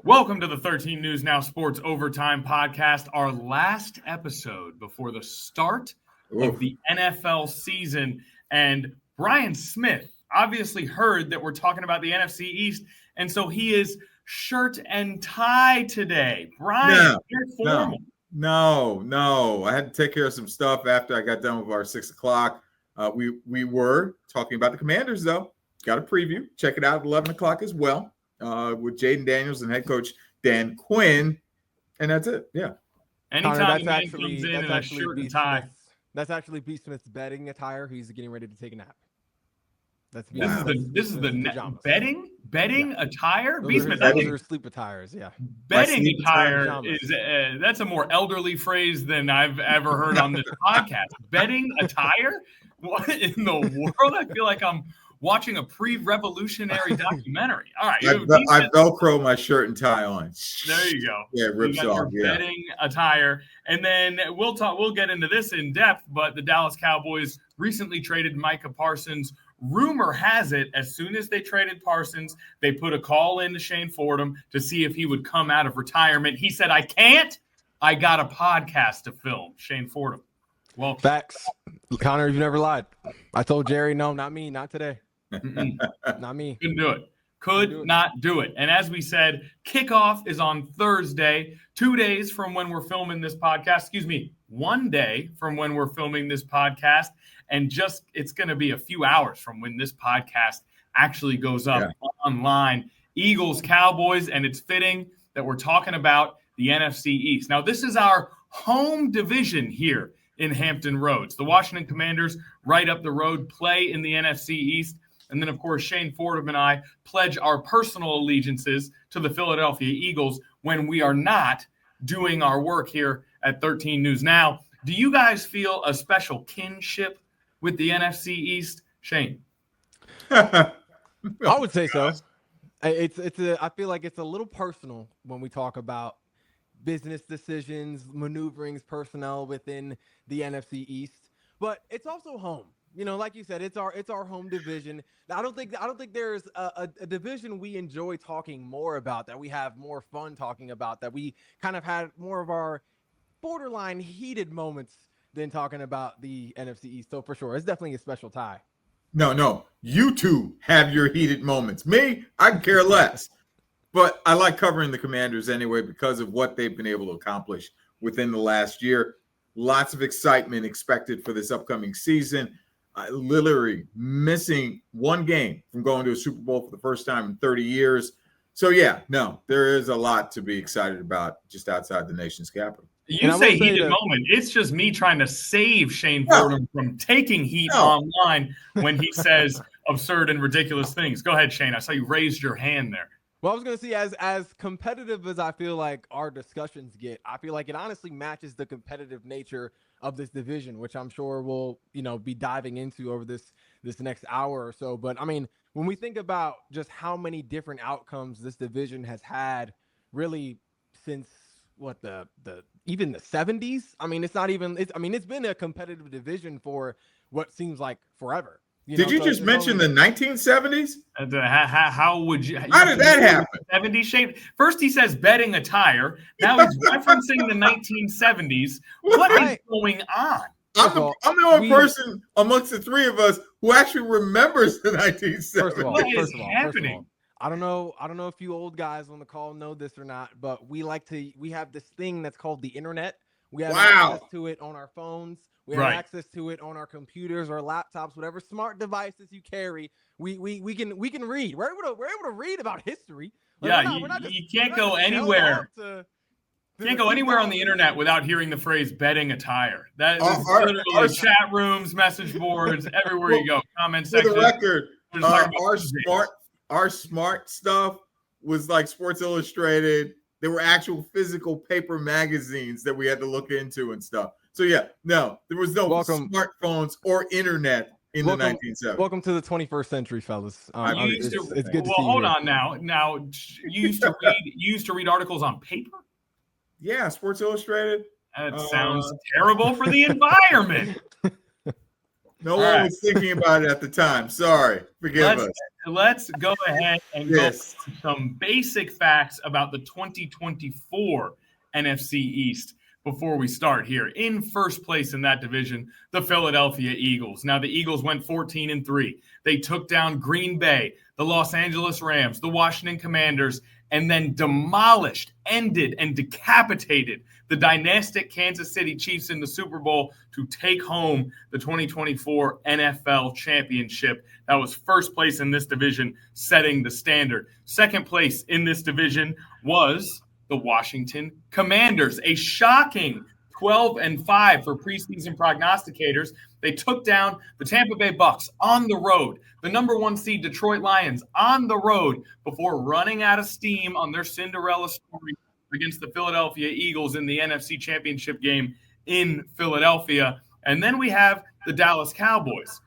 Welcome to the 13 News Now Sports Overtime Podcast, our last episode before the start of the NFL season. And Brian Smith obviously heard that we're talking about the NFC East, and so he is shirt and tie today. Brian, you're formal. No. I had to take care of some stuff after I got done with our 6 o'clock. We were talking about the Commanders, though. Got a preview. Check it out at 11 o'clock as well. With Jaden Daniels and head coach Dan Quinn, and that's it. Yeah. Anytime Connor, a man comes in a shirt and tie. That's actually B. Smith's betting attire. He's getting ready to take a nap. This is the betting attire. B. Smith, those are sleep attires. Yeah. Betting attire is that's a more elderly phrase than I've ever heard on this podcast. Betting attire? What in the world? I feel like I'm watching a pre-revolutionary documentary. All right. I Velcro my shirt and tie on. There you go. Yeah, it rips off. Yeah. Betting attire. And then we'll get into this in depth, but the Dallas Cowboys recently traded Micah Parsons. Rumor has it, as soon as they traded Parsons, they put a call in to Shane Fordham to see if he would come out of retirement. He said, I can't. I got a podcast to film. Shane Fordham. Well, facts. Connor, you've never lied. I told Jerry, no, not me, not today. Not me. Couldn't do it. Could not do it. And as we said, kickoff is on Thursday, 2 days from when we're filming this podcast. 1 day from when we're filming this podcast. And it's going to be a few hours from when this podcast actually goes up online. Eagles, Cowboys, and it's fitting that we're talking about the NFC East. Now, this is our home division here in Hampton Roads. The Washington Commanders, right up the road, play in the NFC East. And then, of course, Shane Fordham and I pledge our personal allegiances to the Philadelphia Eagles when we are not doing our work here at 13 News Now. Do you guys feel a special kinship with the NFC East? Shane? I would say so. I feel like it's a little personal when we talk about business decisions, maneuverings, personnel within the NFC East. But it's also home. You know, like you said, it's our home division. I don't think there's a division we enjoy talking more about, that we have more fun talking about, that we kind of had more of our borderline heated moments than talking about the NFC East. So for sure, it's definitely a special tie. No. You two have your heated moments. Me, I can care less. But I like covering the Commanders anyway because of what they've been able to accomplish within the last year. Lots of excitement expected for this upcoming season. Literally missing one game from going to a Super Bowl for the first time in 30 years. So, there is a lot to be excited about just outside the nation's capital. You say heated moment. It's just me trying to save Shane Fordham from taking heat online when he says absurd and ridiculous things. Go ahead, Shane. I saw you raised your hand there. Well, I was going to say, as competitive as I feel like our discussions get, I feel like it honestly matches the competitive nature of this division, which I'm sure we'll, be diving into over this next hour or so. But I mean, when we think about just how many different outcomes this division has had really since even the 70s, I mean, it's been a competitive division for what seems like forever. Did you just mention the 1970s? How would you? How did that happen? 70s shape. First, he says betting attire. Now he's referencing the 1970s. What is going on? I'm the only person amongst the three of us who actually remembers the 1970s. What is happening? I don't know if you old guys on the call know this or not, but we have this thing that's called the internet. We have access to it on our phones. We have access to it on our computers or laptops, whatever smart devices you carry. We can read. We're able to read about history. You can't go anywhere. Can't go anywhere on the internet without hearing the phrase betting attire. That is literally chat rooms, message boards, everywhere you go. Comment section. For the record, our smart stuff was like Sports Illustrated. There were actual physical paper magazines that we had to look into and stuff. So, there was no smartphones or internet in the 1970s. Welcome to the 21st century, fellas. It's good to see you. Well, hold on now. Now, you used to read articles on paper? Yeah, Sports Illustrated. That sounds terrible for the environment. No one was thinking about it at the time. Sorry. Forgive us. Let's go ahead and go through some basic facts about the 2024 NFC East before we start here. In first place in that division, the Philadelphia Eagles. Now, the Eagles went 14-3. They took down Green Bay, the Los Angeles Rams, the Washington Commanders, and then demolished, ended, and decapitated the dynastic Kansas City Chiefs in the Super Bowl to take home the 2024 NFL Championship. That was first place in this division, setting the standard. Second place in this division was the Washington Commanders, a shocking 12-5 for preseason prognosticators. They took down the Tampa Bay Bucks on the road, the number 1 seed Detroit Lions on the road, before running out of steam on their Cinderella story against the Philadelphia Eagles in the NFC Championship game in Philadelphia. And then we have the Dallas Cowboys.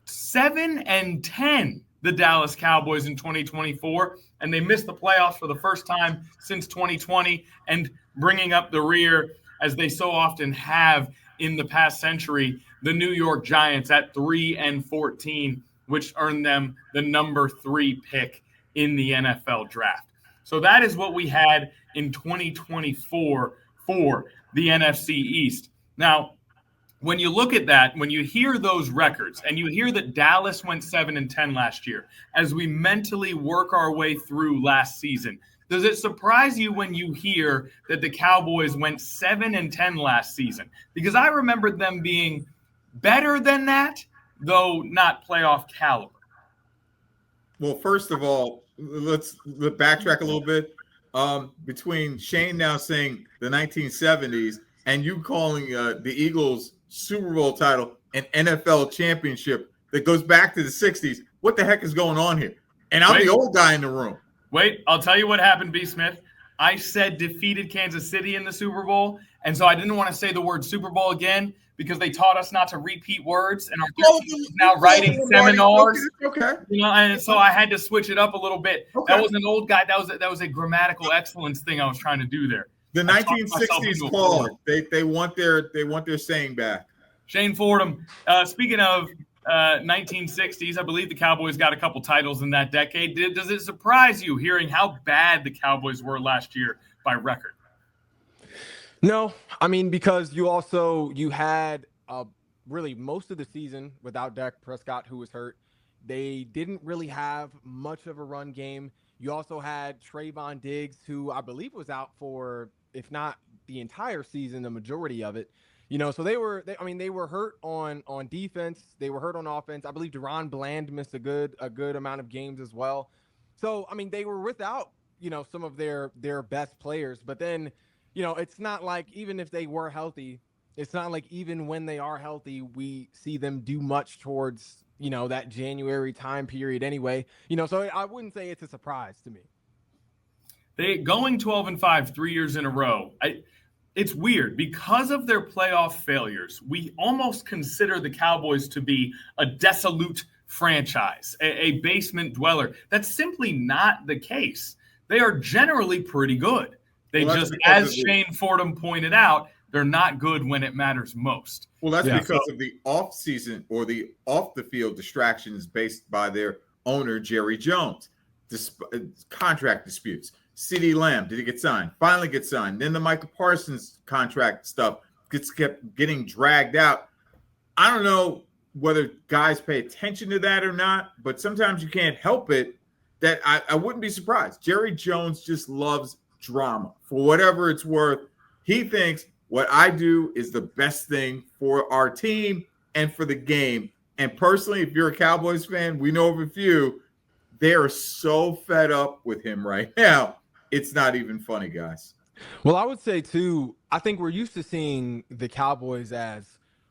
7-10, the Dallas Cowboys in 2024, and they missed the playoffs for the first time since 2020, and bringing up the rear, as they so often have in the past century, the New York Giants at 3-14, which earned them the number 3 pick in the NFL draft. So that is what we had in 2024 for the NFC East. Now, when you look at that, when you hear those records, and you hear that Dallas went 7-10 last year, as we mentally work our way through last season, does it surprise you when you hear that the Cowboys went 7-10 last season? Because I remember them being better than that, though not playoff caliber. Well, first of all, let's backtrack a little bit. Between Shane now saying the 1970s and you calling the Eagles Super Bowl title an NFL championship that goes back to the 60s, what the heck is going on here? And I'm the old guy in the room. Wait, I'll tell you what happened, B. Smith. I said defeated Kansas City in the Super Bowl, and so I didn't want to say the word Super Bowl again because they taught us not to repeat words, and our is now writing seminars. Okay. You know, and so I had to switch it up a little bit. Okay. That was an old guy. That was a grammatical excellence thing I was trying to do there. The 1960s call. They want their saying back. Shane Fordham. Speaking of 1960s, I believe the Cowboys got a couple titles in that decade. Does it surprise you hearing how bad the Cowboys were last year by record? No, I mean, because you had really most of the season without Dak Prescott, who was hurt. They didn't really have much of a run game. You also had Trayvon Diggs, who I believe was out for, if not the entire season, the majority of it. You know, so they were hurt on defense. They were hurt on offense. I believe Deron Bland missed a good amount of games as well. So, I mean, they were without, some of their best players. But then, it's not like even if they were healthy, it's not like even when they are healthy, we see them do much towards, that January time period anyway. So I wouldn't say it's a surprise to me. They going 12-5 3 years in a row. It's weird because of their playoff failures. We almost consider the Cowboys to be a dissolute franchise, a basement dweller. That's simply not the case. They are generally pretty good. They just, as Shane Fordham pointed out, they're not good when it matters most. Well, that's because of the off-season or the off-the-field distractions based by their owner, Jerry Jones. Contract disputes. CeeDee Lamb, did he get signed? Finally get signed. Then the Michael Parsons contract stuff kept getting dragged out. I don't know whether guys pay attention to that or not, but sometimes you can't help it that I wouldn't be surprised. Jerry Jones just loves drama. For whatever it's worth, he thinks what I do is the best thing for our team and for the game. And personally, if you're a Cowboys fan, we know of a few, they are so fed up with him right now. It's not even funny, guys. Well, I would say, too, I think we're used to seeing the Cowboys as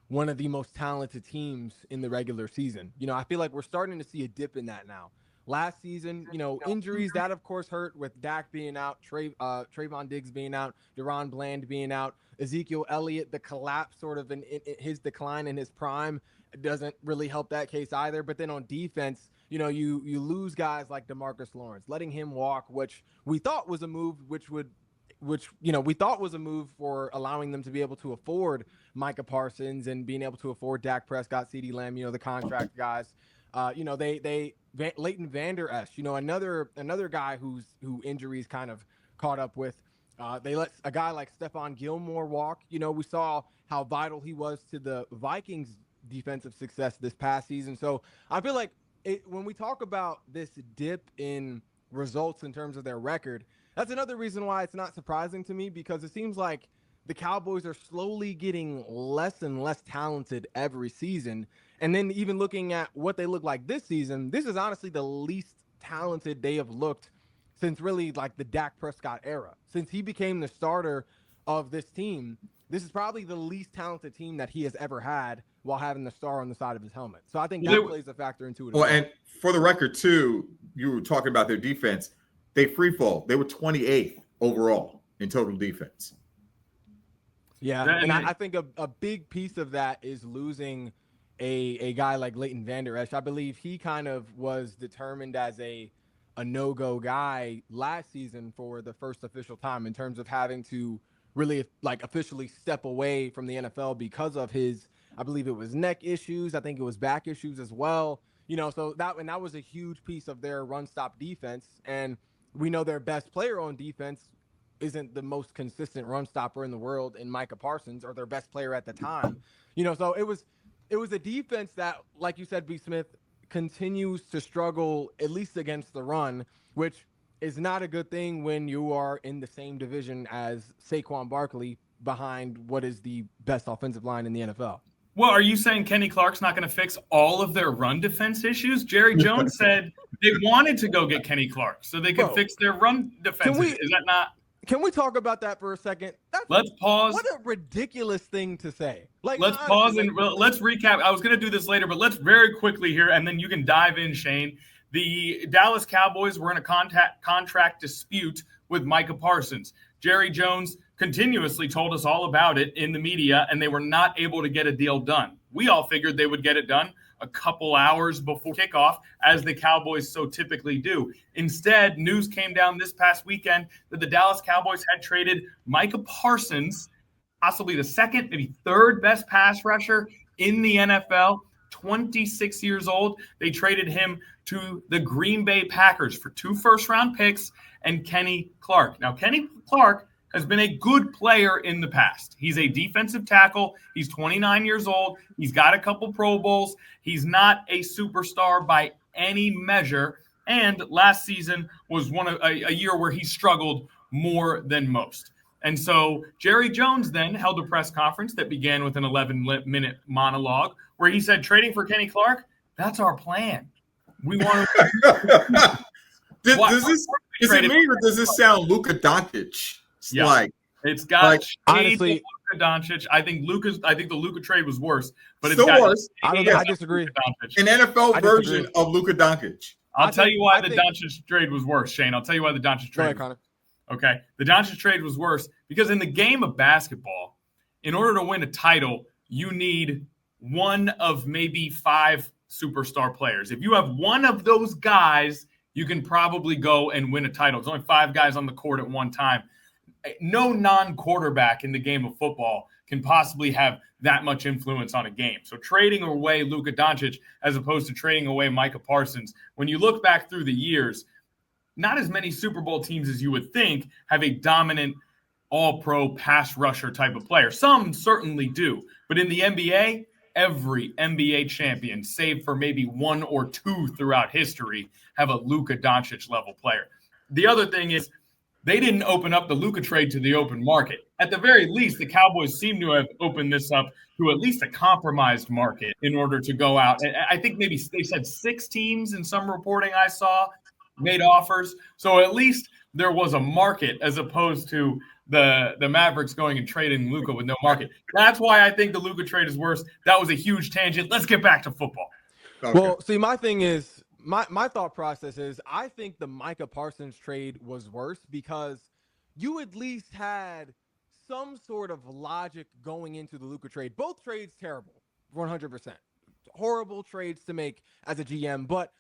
one of the most talented teams in the regular season. I feel like we're starting to see a dip in that now. Last season, injuries, that, of course, hurt with Dak being out, Trayvon Diggs being out, Deron Bland being out, Ezekiel Elliott, the collapse sort of in his decline in his prime doesn't really help that case either. But then on defense, you lose guys like DeMarcus Lawrence, letting him walk, which we thought was a move which would which, you know, we thought was a move for allowing them to be able to afford Micah Parsons and being able to afford Dak Prescott, CeeDee Lamb, you know, the contract guys. You know, Leighton Vander Esch, you know, another guy who injuries kind of caught up with. They let a guy like Stephon Gilmore walk. You know, we saw how vital he was to the Vikings' defensive success this past season. So I feel like when we talk about this dip in results in terms of their record, that's another reason why it's not surprising to me, because it seems like the Cowboys are slowly getting less and less talented every season. And then even looking at what they look like this season, this is honestly the least talented they have looked since really like the Dak Prescott era. Since he became the starter of this team, this is probably the least talented team that he has ever had while having the star on the side of his helmet. So I think that plays a factor into it. Well, and for the record too, you were talking about their defense. They free fall. They were 28th overall in total defense. Yeah, and I think a big piece of that is losing a guy like Leighton Vander Esch. I believe he kind of was determined as a no-go guy last season for the first official time in terms of having to really like officially step away from the NFL because of his, I believe it was neck issues. I think it was back issues as well. You know, so that was a huge piece of their run-stop defense. And we know their best player on defense isn't the most consistent run stopper in the world in Micah Parsons, or their best player at the time. You know, so it was a defense that, like you said, B. Smith, continues to struggle at least against the run, which is not a good thing when you are in the same division as Saquon Barkley behind what is the best offensive line in the NFL. Well, are you saying Kenny Clark's not going to fix all of their run defense issues? Jerry Jones said they wanted to go get Kenny Clark so they could fix their run defense. Is that not? Can we talk about that for a second? Let's pause. What a ridiculous thing to say. Like, let's pause and let's recap. I was going to do this later, but let's very quickly here, and then you can dive in, Shane. The Dallas Cowboys were in a contract dispute with Micah Parsons. Jerry Jones continuously told us all about it in the media, and they were not able to get a deal done. We all figured they would get it done a couple hours before kickoff, as the Cowboys so typically do. Instead, news came down this past weekend that the Dallas Cowboys had traded Micah Parsons, possibly the second, maybe third best pass rusher in the NFL, 26 years old. They traded him to the Green Bay Packers for 2 first-round picks and Kenny Clark. Now, Kenny Clark has been a good player in the past. He's a defensive tackle. He's 29 years old. He's got a couple Pro Bowls. He's not a superstar by any measure. And last season was a year where he struggled more than most. And so Jerry Jones then held a press conference that began with an 11-minute monologue where he said, trading for Kenny Clark, that's our plan. We want to. Is it me, or does this sound Luka Doncic? Yeah, like, it's got honestly Luka Doncic. I think the Luka trade was worse, but it's got worse. I disagree. An NFL version of Luka Doncic. I'll tell you why the Doncic trade was worse, Shane. I'll tell you why the Doncic trade. Go ahead, Connor. Okay, the Doncic trade was worse because in the game of basketball, in order to win a title, you need one of maybe 5 superstar players. If you have one of those guys, you can probably go and win a title. There's only 5 guys on the court at one time. No non-quarterback in the game of football can possibly have that much influence on a game. So trading away Luka Doncic as opposed to trading away Micah Parsons, when you look back through the years, not as many Super Bowl teams as you would think have a dominant all-pro pass rusher type of player. Some certainly do. But in the NBA, every NBA champion, save for maybe 1 or 2 throughout history, have a Luka Doncic level player. The other thing is, they didn't open up the Luka trade to the open market. At the very least, the Cowboys seem to have opened this up to at least a compromised market in order to go out. And I think maybe they said 6 teams in some reporting I saw made offers. So at least there was a market as opposed to the Mavericks going and trading Luka with no market. That's why I think the Luka trade is worse. That was a huge tangent. Let's get back to football. Okay. Well, see, my thing is, my thought process is I think the Micah Parsons trade was worse because you at least had some sort of logic going into the Luka trade. Both trades terrible, 100%. Horrible trades to make as a GM, but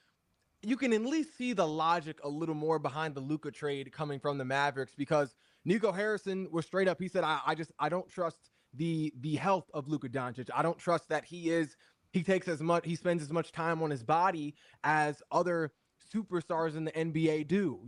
you can at least see the logic a little more behind the Luka trade coming from the Mavericks because Nico Harrison was straight up. He said, I don't trust the health of Luka Doncic. I don't trust that he spends as much time on his body as other superstars in the NBA do.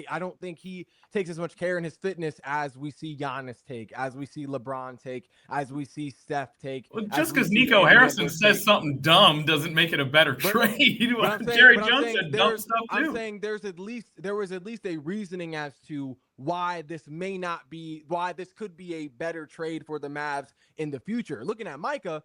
I don't think he takes as much care in his fitness as we see Giannis take, as we see LeBron take, as we see Steph take. Well, just because Nico Harrison says something dumb doesn't make it a better trade. Jerry Jones said dumb stuff too. I'm saying there was at least a reasoning as to why this could be a better trade for the Mavs in the future. Looking at Micah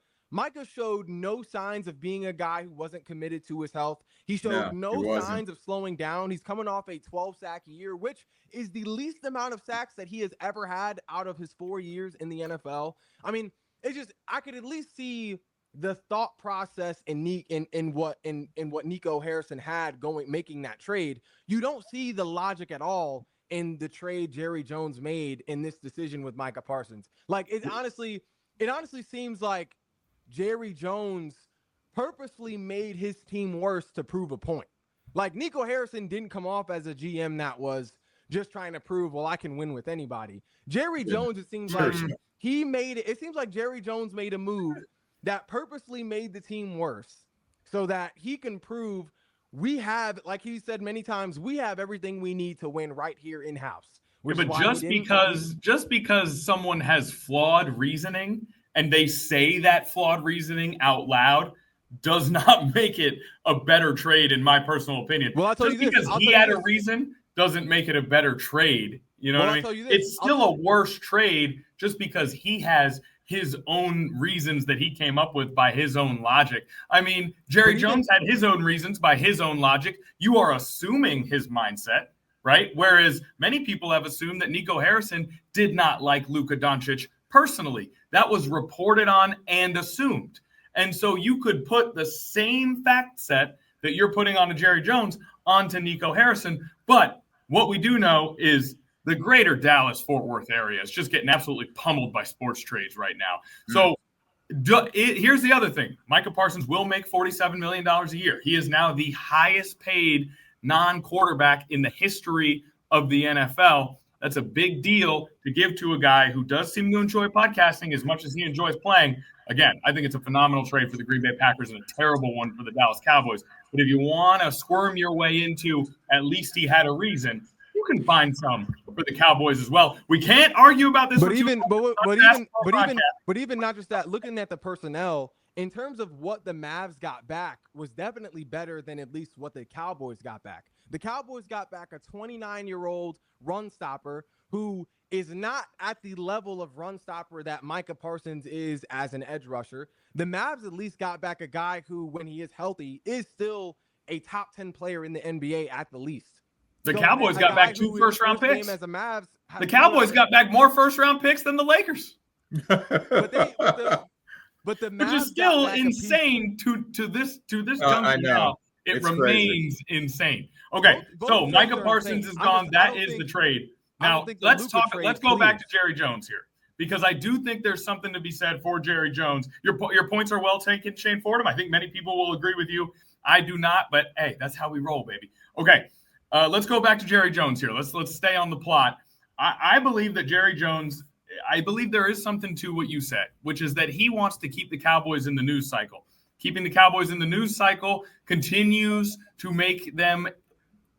showed no signs of being a guy who wasn't committed to his health. He showed no signs of slowing down. He's coming off a 12-sack year, which is the least amount of sacks that he has ever had out of his 4 years in the NFL. I mean, it's just, I could at least see the thought process in what Nico Harrison had making that trade. You don't see the logic at all in the trade Jerry Jones made in this decision with Micah Parsons. Like, it honestly seems like Jerry Jones purposely made his team worse to prove a point. Like, Nico Harrison didn't come off as a GM that was just trying to prove, well, I can win with anybody. Jerry Jones, it seems like it seems like Jerry Jones made a move that purposely made the team worse so that he can prove we have, like he said many times, we have everything we need to win right here in-house. Yeah, but just because someone has flawed reasoning and they say that flawed reasoning out loud does not make it a better trade, in my personal opinion. Well, because he had a reason doesn't make it a better trade. You know what I mean? It's still a worse trade just because he has his own reasons that he came up with by his own logic. I mean, Jerry Jones had his own reasons by his own logic. You are assuming his mindset, right? Whereas many people have assumed that Nico Harrison did not like Luka Doncic personally. That was reported on and assumed. And so you could put the same fact set that you're putting on to Jerry Jones onto Nico Harrison. But what we do know is the greater Dallas-Fort Worth area is just getting absolutely pummeled by sports trades right now. So here's the other thing. Micah Parsons will make $47 million a year. He is now the highest paid non-quarterback in the history of the NFL. That's a big deal to give to a guy who does seem to enjoy podcasting as much as he enjoys playing. Again, I think it's a phenomenal trade for the Green Bay Packers and a terrible one for the Dallas Cowboys. But if you want to squirm your way into at least he had a reason, you can find some for the Cowboys as well. We can't argue about this. But even not just that, looking at the personnel, in terms of what the Mavs got back was definitely better than at least what the Cowboys got back. The Cowboys got back a 29-year-old run stopper who is not at the level of run stopper that Micah Parsons is as an edge rusher. The Mavs at least got back a guy who, when he is healthy, is still a top 10 player in the NBA at the least. The Cowboys got back 2 first-round picks. The Cowboys got back more first-round picks than the Lakers. But the Mavs, which is still insane to this juncture now. It remains insane. Okay, so Micah Parsons is gone. That is the trade. Now let's go back to Jerry Jones here, because I do think there's something to be said for Jerry Jones. Your points are well taken, Shane Fordham. I think many people will agree with you. I do not, but hey, that's how we roll, baby. Okay, let's go back to Jerry Jones here. Let's stay on the plot. I believe that Jerry Jones. I believe there is something to what you said, which is that he wants to keep the Cowboys in the news cycle. Keeping the Cowboys in the news cycle continues to make them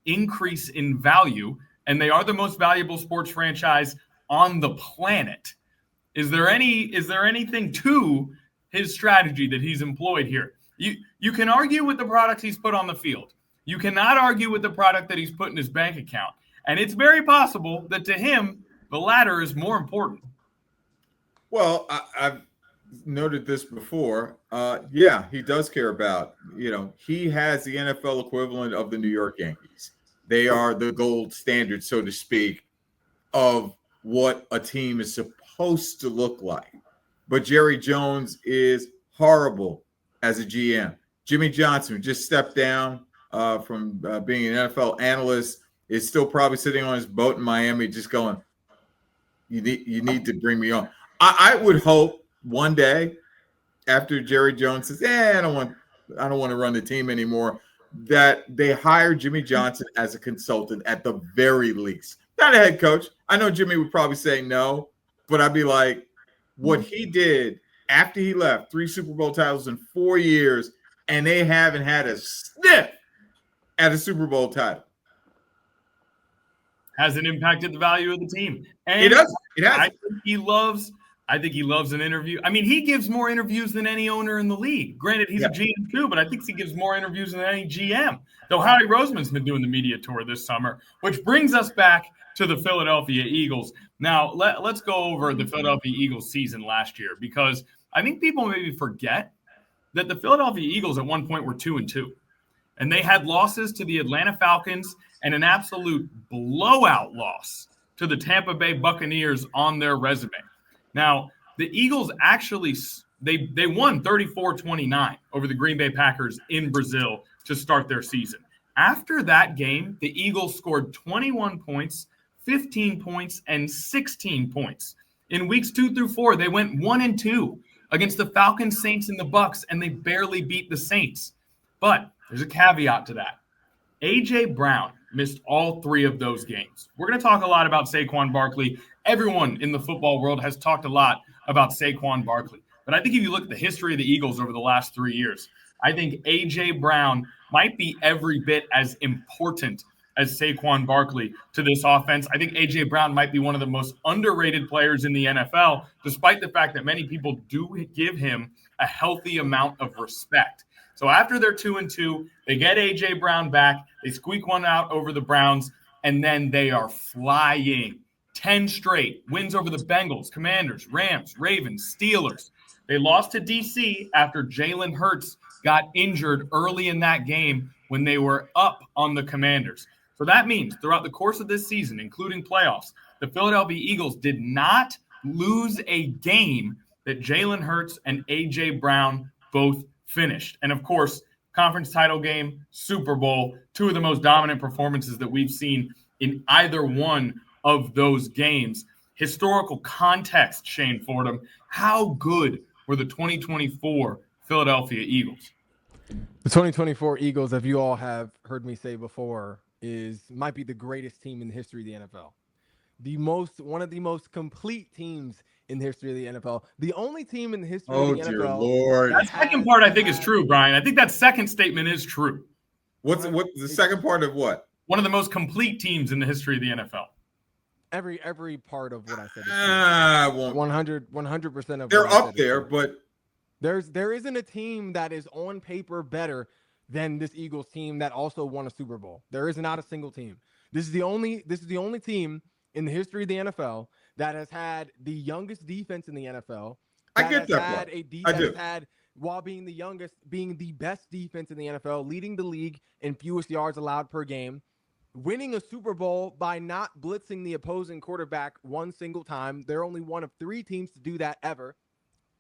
increase in value, and they are the most valuable sports franchise on the planet. Is there anything to his strategy that he's employed here? You can argue with the product he's put on the field. You cannot argue with the product that he's put in his bank account. And it's very possible that to him, the latter is more important. Well, I've noted this before. Yeah, he does care about, he has the NFL equivalent of the New York Yankees. They are the gold standard, so to speak, of what a team is supposed to look like. But Jerry Jones is horrible as a GM. Jimmy Johnson, who just stepped down from being an NFL analyst, is still probably sitting on his boat in Miami just going, you need to bring me on. I would hope one day after Jerry Jones says, I don't want to run the team anymore, that they hire Jimmy Johnson as a consultant at the very least. not a head coach. I know Jimmy would probably say no, but I'd be like, what he did after he left, 3 Super Bowl titles in 4 years, and they haven't had a sniff at a Super Bowl title. Hasn't impacted the value of the team. And It has. I think he loves an interview. I mean, he gives more interviews than any owner in the league. Granted, he's a GM too, but I think he gives more interviews than any GM. Though Howie Roseman's been doing the media tour this summer, which brings us back to the Philadelphia Eagles. Now, let's go over the Philadelphia Eagles season last year, because I think people maybe forget that the Philadelphia Eagles at one point were 2-2. And they had losses to the Atlanta Falcons and an absolute blowout loss to the Tampa Bay Buccaneers on their resume. Now, the Eagles actually they won 34-29 over the Green Bay Packers in Brazil to start their season. After that game, the Eagles scored 21 points, 15 points, and 16 points. In weeks 2 through 4, they went 1-2 against the Falcons, Saints, and the Bucs, and they barely beat the Saints. But there's a caveat to that. A.J. Brown missed all 3 of those games. We're going to talk a lot about Saquon Barkley. Everyone in the football world has talked a lot about Saquon Barkley. But I think if you look at the history of the Eagles over the last 3 years, I think A.J. Brown might be every bit as important as Saquon Barkley to this offense. I think A.J. Brown might be one of the most underrated players in the NFL, despite the fact that many people do give him a healthy amount of respect. So after they're 2-2, they get A.J. Brown back. They squeak one out over the Browns, and then they are flying. 10 straight wins over the Bengals, Commanders, Rams, Ravens, Steelers. They lost to D.C. after Jalen Hurts got injured early in that game when they were up on the Commanders. So that means throughout the course of this season, including playoffs, the Philadelphia Eagles did not lose a game that Jalen Hurts and A.J. Brown both finished. And of course, conference title game, Super Bowl, 2 of the most dominant performances that we've seen in either one of those games. Historical context, Shane Fordham. How good were the 2024 Philadelphia Eagles? The 2024 Eagles, as you all have heard me say before, might be the greatest team in the history of the NFL. One of the most complete teams in the history of the NFL. The only team in the history of the NFL. Oh, dear Lord. That second part I think is true, Brian. I think that second statement is true. What's the second part of what? One of the most complete teams in the history of the NFL. Every part of what I said is 100% of they're up there, but there isn't a team that is on paper better than this Eagles team that also won a Super Bowl. There is not a single team. This is the only team in the history of the NFL that has had the youngest defense in the NFL. I get that. Has had, while being the youngest, being the best defense in the NFL, leading the league in fewest yards allowed per game, winning a Super Bowl by not blitzing the opposing quarterback one single time. They're only one of 3 teams to do that ever.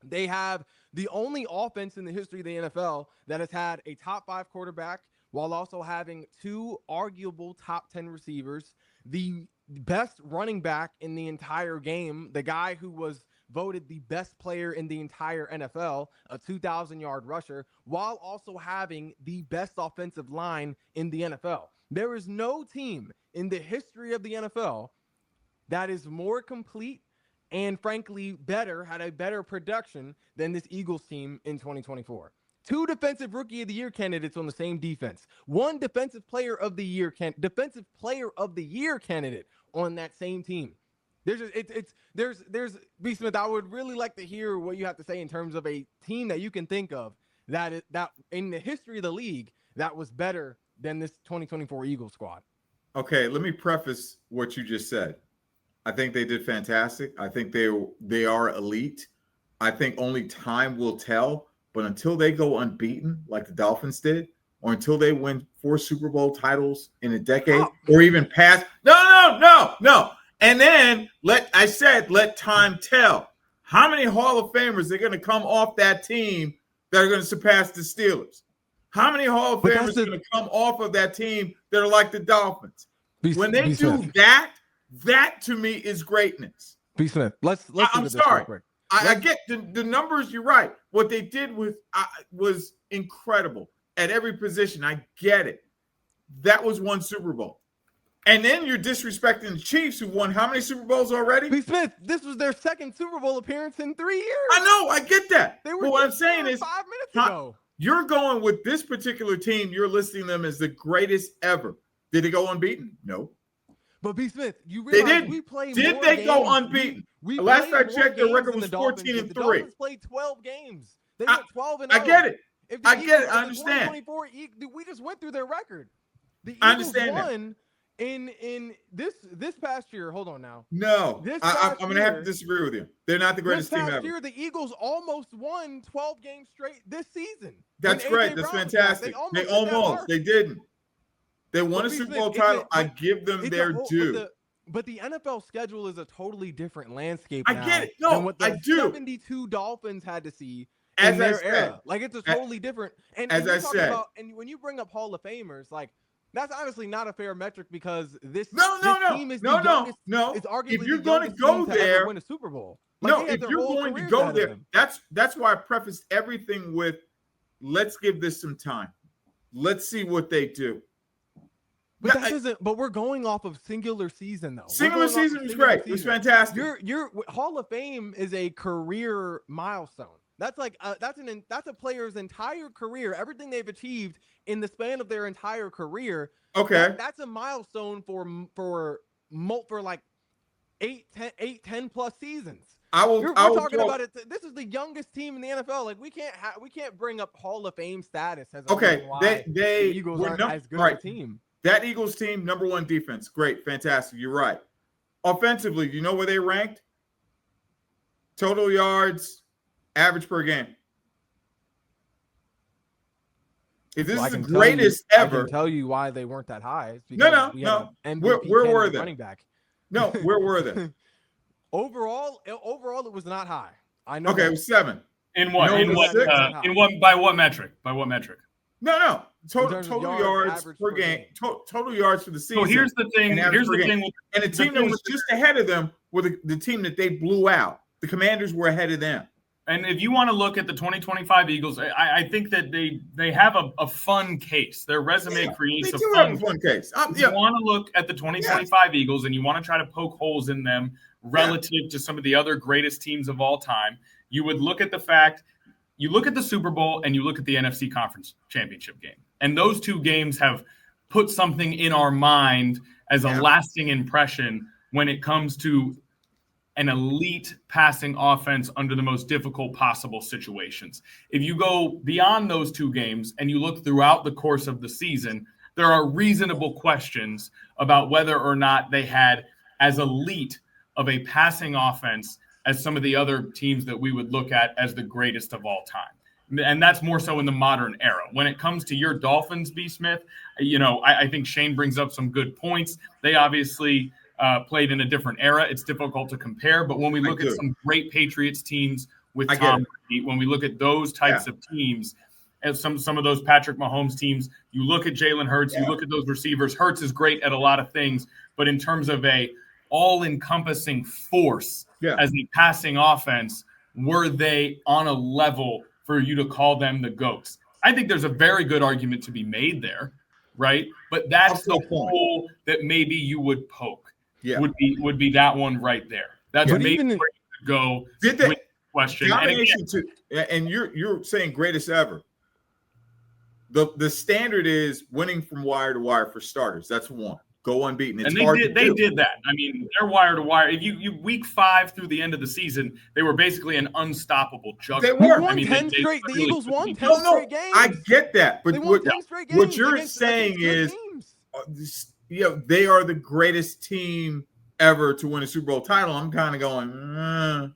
They have the only offense in the history of the NFL that has had a top 5 quarterback while also having 2 arguable top 10 receivers, the best running back in the entire game, the guy who was voted the best player in the entire NFL, a 2,000-yard rusher, while also having the best offensive line in the NFL. There is no team in the history of the NFL that is more complete and, frankly, had a better production than this Eagles team in 2024. 2 defensive rookie of the year candidates on the same defense. 1 defensive player of the year candidate on that same team. There's B. Smith. I would really like to hear what you have to say in terms of a team that you can think of that in the history of the league that was better than this 2024 Eagles squad. Okay, let me preface what you just said. I think they did fantastic. I think they are elite. I think only time will tell. But until they go unbeaten like the Dolphins did, or until they win 4 Super Bowl titles in a decade, or even past, no. And then let time tell. How many Hall of Famers are going to come off that team that are going to surpass the Steelers? How many Hall of Famers are going to come off of that team that are like the Dolphins? When they do that to me is greatness. B. Smith, let's I'm sorry. I get the numbers. You're right. What they did was incredible at every position. I get it. That was one Super Bowl. And then you're disrespecting the Chiefs, who won how many Super Bowls already? B. Smith, this was their second Super Bowl appearance in 3 years. I know, I get that. They were but what I'm saying is 5 minutes ago. You're going with this particular team, you're listing them as the greatest ever. Did they go unbeaten? No. But B. Smith, you realize they did. We play Did more they games. go unbeaten? We Last I played checked, more their record games was than 14-3. The Dolphins played 12 games. They went 12-0. I get it. I get it. I The understand. 2024, we just went through their record. The I Eagles understand won in this past year. Hold on now. No, I'm going to have to year- disagree with you. They're not the greatest team This ever. past year, the Eagles almost won 12 games straight this season. That's When great. A.J. That's Brown was fantastic. back. They hit that almost. mark. They didn't. They won a But Super B. Bowl Smith, title. I give them their due. But the NFL schedule is a totally different landscape I now get it. than No, what the I do. 72 Dolphins had to see As in I their said, era. Like, it's a totally different. And as you're I talking said. about, and when you bring up Hall of Famers, like, that's honestly not a fair metric because this team is no. It's arguably If you're the going to youngest go team to ever there, win a Super Bowl. no, if you're going to go there, that's why I prefaced everything with, let's give this some time. Let's see what they do. But that doesn't. But we're going off of singular season, though. Singular season was great. It was fantastic. Your Hall of Fame is a career milestone. That's like that's a player's entire career. Everything they've achieved in the span of their entire career. Okay, that's a milestone for like 10 plus seasons. We're talking about it. This is the youngest team in the NFL. Like we can't bring up Hall of Fame status as a reason why the Eagles aren't as good of a team. That Eagles team, number one defense, great, fantastic. You're right. Offensively, you know where they ranked? Total yards, average per game. If this is the greatest ever, I can tell you why they weren't that high. No. Where were they? Running back. No, where were they? Overall, it was not high. I know. Okay, it was 7. In what? By what metric? By what metric? No. Total yards per game. Total yards for the season. So here's the thing. And the team that was just ahead of them were the team that they blew out. The Commanders were ahead of them. And if you want to look at the 2025 Eagles, I think that they have a fun case. Their resume creates a fun case. If you want to look at the 2025 Eagles and you want to try to poke holes in them relative to some of the other greatest teams of all time, you would look at the fact you look at the Super Bowl and you look at the NFC Conference Championship game. And those two games have put something in our mind as a lasting impression when it comes to an elite passing offense under the most difficult possible situations. If you go beyond those two games and you look throughout the course of the season, there are reasonable questions about whether or not they had as elite of a passing offense as some of the other teams that we would look at as the greatest of all time. And that's more so in the modern era. When it comes to your Dolphins, B. Smith, I think Shane brings up some good points. They obviously played in a different era. It's difficult to compare. But when we look at some great Patriots teams with Tom Brady, when we look at those types of teams, and some of those Patrick Mahomes teams, you look at Jalen Hurts, you look at those receivers. Hurts is great at a lot of things. But in terms of a all-encompassing force as a passing offense, were they on a level for you to call them the GOATs? I think there's a very good argument to be made there, right? But that's the hole that maybe you would poke. Would be that one right there. That's maybe where you could go with the question. And you're saying greatest ever. The standard is winning from wire to wire for starters. That's one. Go unbeaten. It's they did that. I mean, they're wire to wire. If you week 5 through the end of the season, they were basically an unstable juggernaut. They were. The Eagles won 10 straight games. I get that, but what you're against saying is, they are the greatest team ever to win a Super Bowl title. I'm kind of going.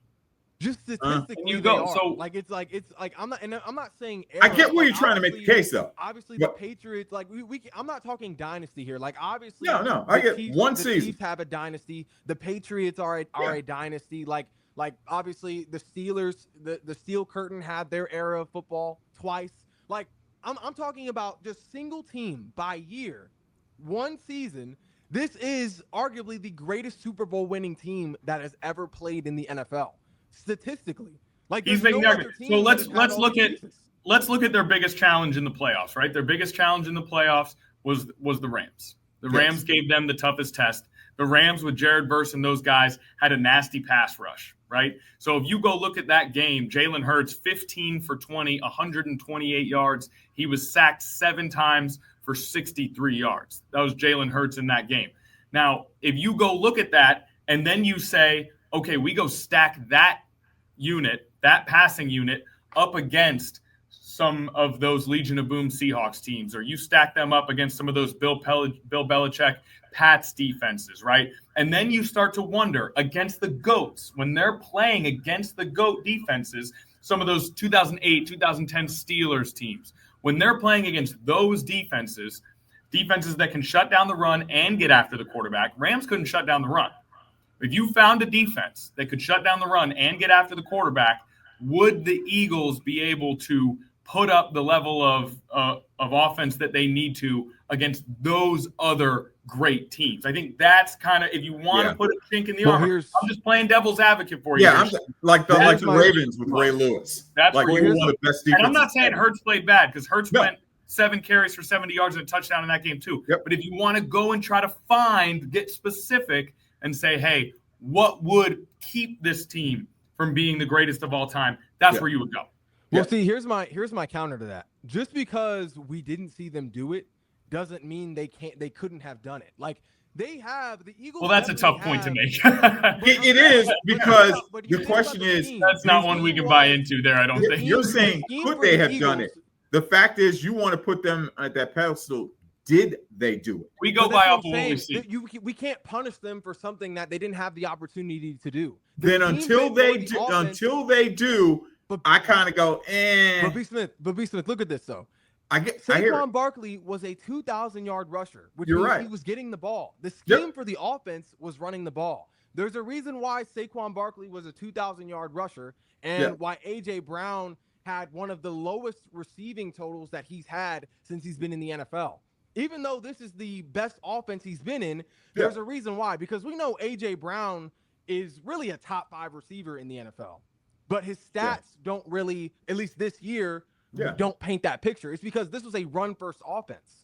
Just statistically, you go. So it's like I'm not saying. I get where you're trying to make the case, though. Obviously, the Patriots, I'm not talking dynasty here. Like, obviously, no, I get one season. The Chiefs have a dynasty. The Patriots are a dynasty. Like obviously, the Steelers, the Steel Curtain had their era of football twice. Like, I'm talking about just single team by year, one season. This is arguably the greatest Super Bowl winning team that has ever played in the NFL. Statistically, he's making that. So let's look at their biggest challenge in the playoffs, right? Their biggest challenge in the playoffs was the Rams. The Rams gave them the toughest test. The Rams with Jared Verse and those guys had a nasty pass rush, right? So if you go look at that game, Jalen Hurts, 15 for 20, 128 yards. He was sacked 7 times for 63 yards. That was Jalen Hurts in that game. Now, if you go look at that and then you say, okay, we go stack that unit, that passing unit, up against some of those Legion of Boom Seahawks teams, or you stack them up against some of those Bill Belichick Pats defenses, right? And then you start to wonder, against the GOATs, when they're playing against the GOAT defenses, some of those 2008, 2010 Steelers teams, when they're playing against those defenses that can shut down the run and get after the quarterback, Rams couldn't shut down the run. If you found a defense that could shut down the run and get after the quarterback, would the Eagles be able to put up the level of offense that they need to against those other great teams? I think that's kind of, if you want to put a chink in the armor, I'm just playing devil's advocate for you. Yeah, I'm like the Ravens with Ray Lewis. That's like one of the best defenses. And I'm not saying Hurts played bad, because Hurts went 7 carries for 70 yards and a touchdown in that game too. But if you want to go and try to get specific and say, hey, what would keep this team from being the greatest of all time? That's where you would go. Well, see, here's my counter to that. Just because we didn't see them do it doesn't mean they couldn't have done it. Like, they have the Eagles. Well, that's a tough point to make. It is, because the question is, that's not one we can buy into there, I don't think. You're saying, could they have done it? The fact is, you want to put them at that pedestal. Did they do it? We go by off of what we see. We can't punish them for something that they didn't have the opportunity to do. Then until they do, I kind of go, eh. But B. Smith, look at this though. Saquon Barkley was a 2,000-yard rusher, which You're means right. he was getting the ball. The scheme for the offense was running the ball. There's a reason why Saquon Barkley was a 2,000-yard rusher, and why A.J. Brown had one of the lowest receiving totals that he's had since he's been in the NFL. Even though this is the best offense he's been in, there's a reason why. Because we know A.J. Brown is really a top 5 receiver in the NFL. But his stats don't really, at least this year, don't paint that picture. It's because this was a run-first offense.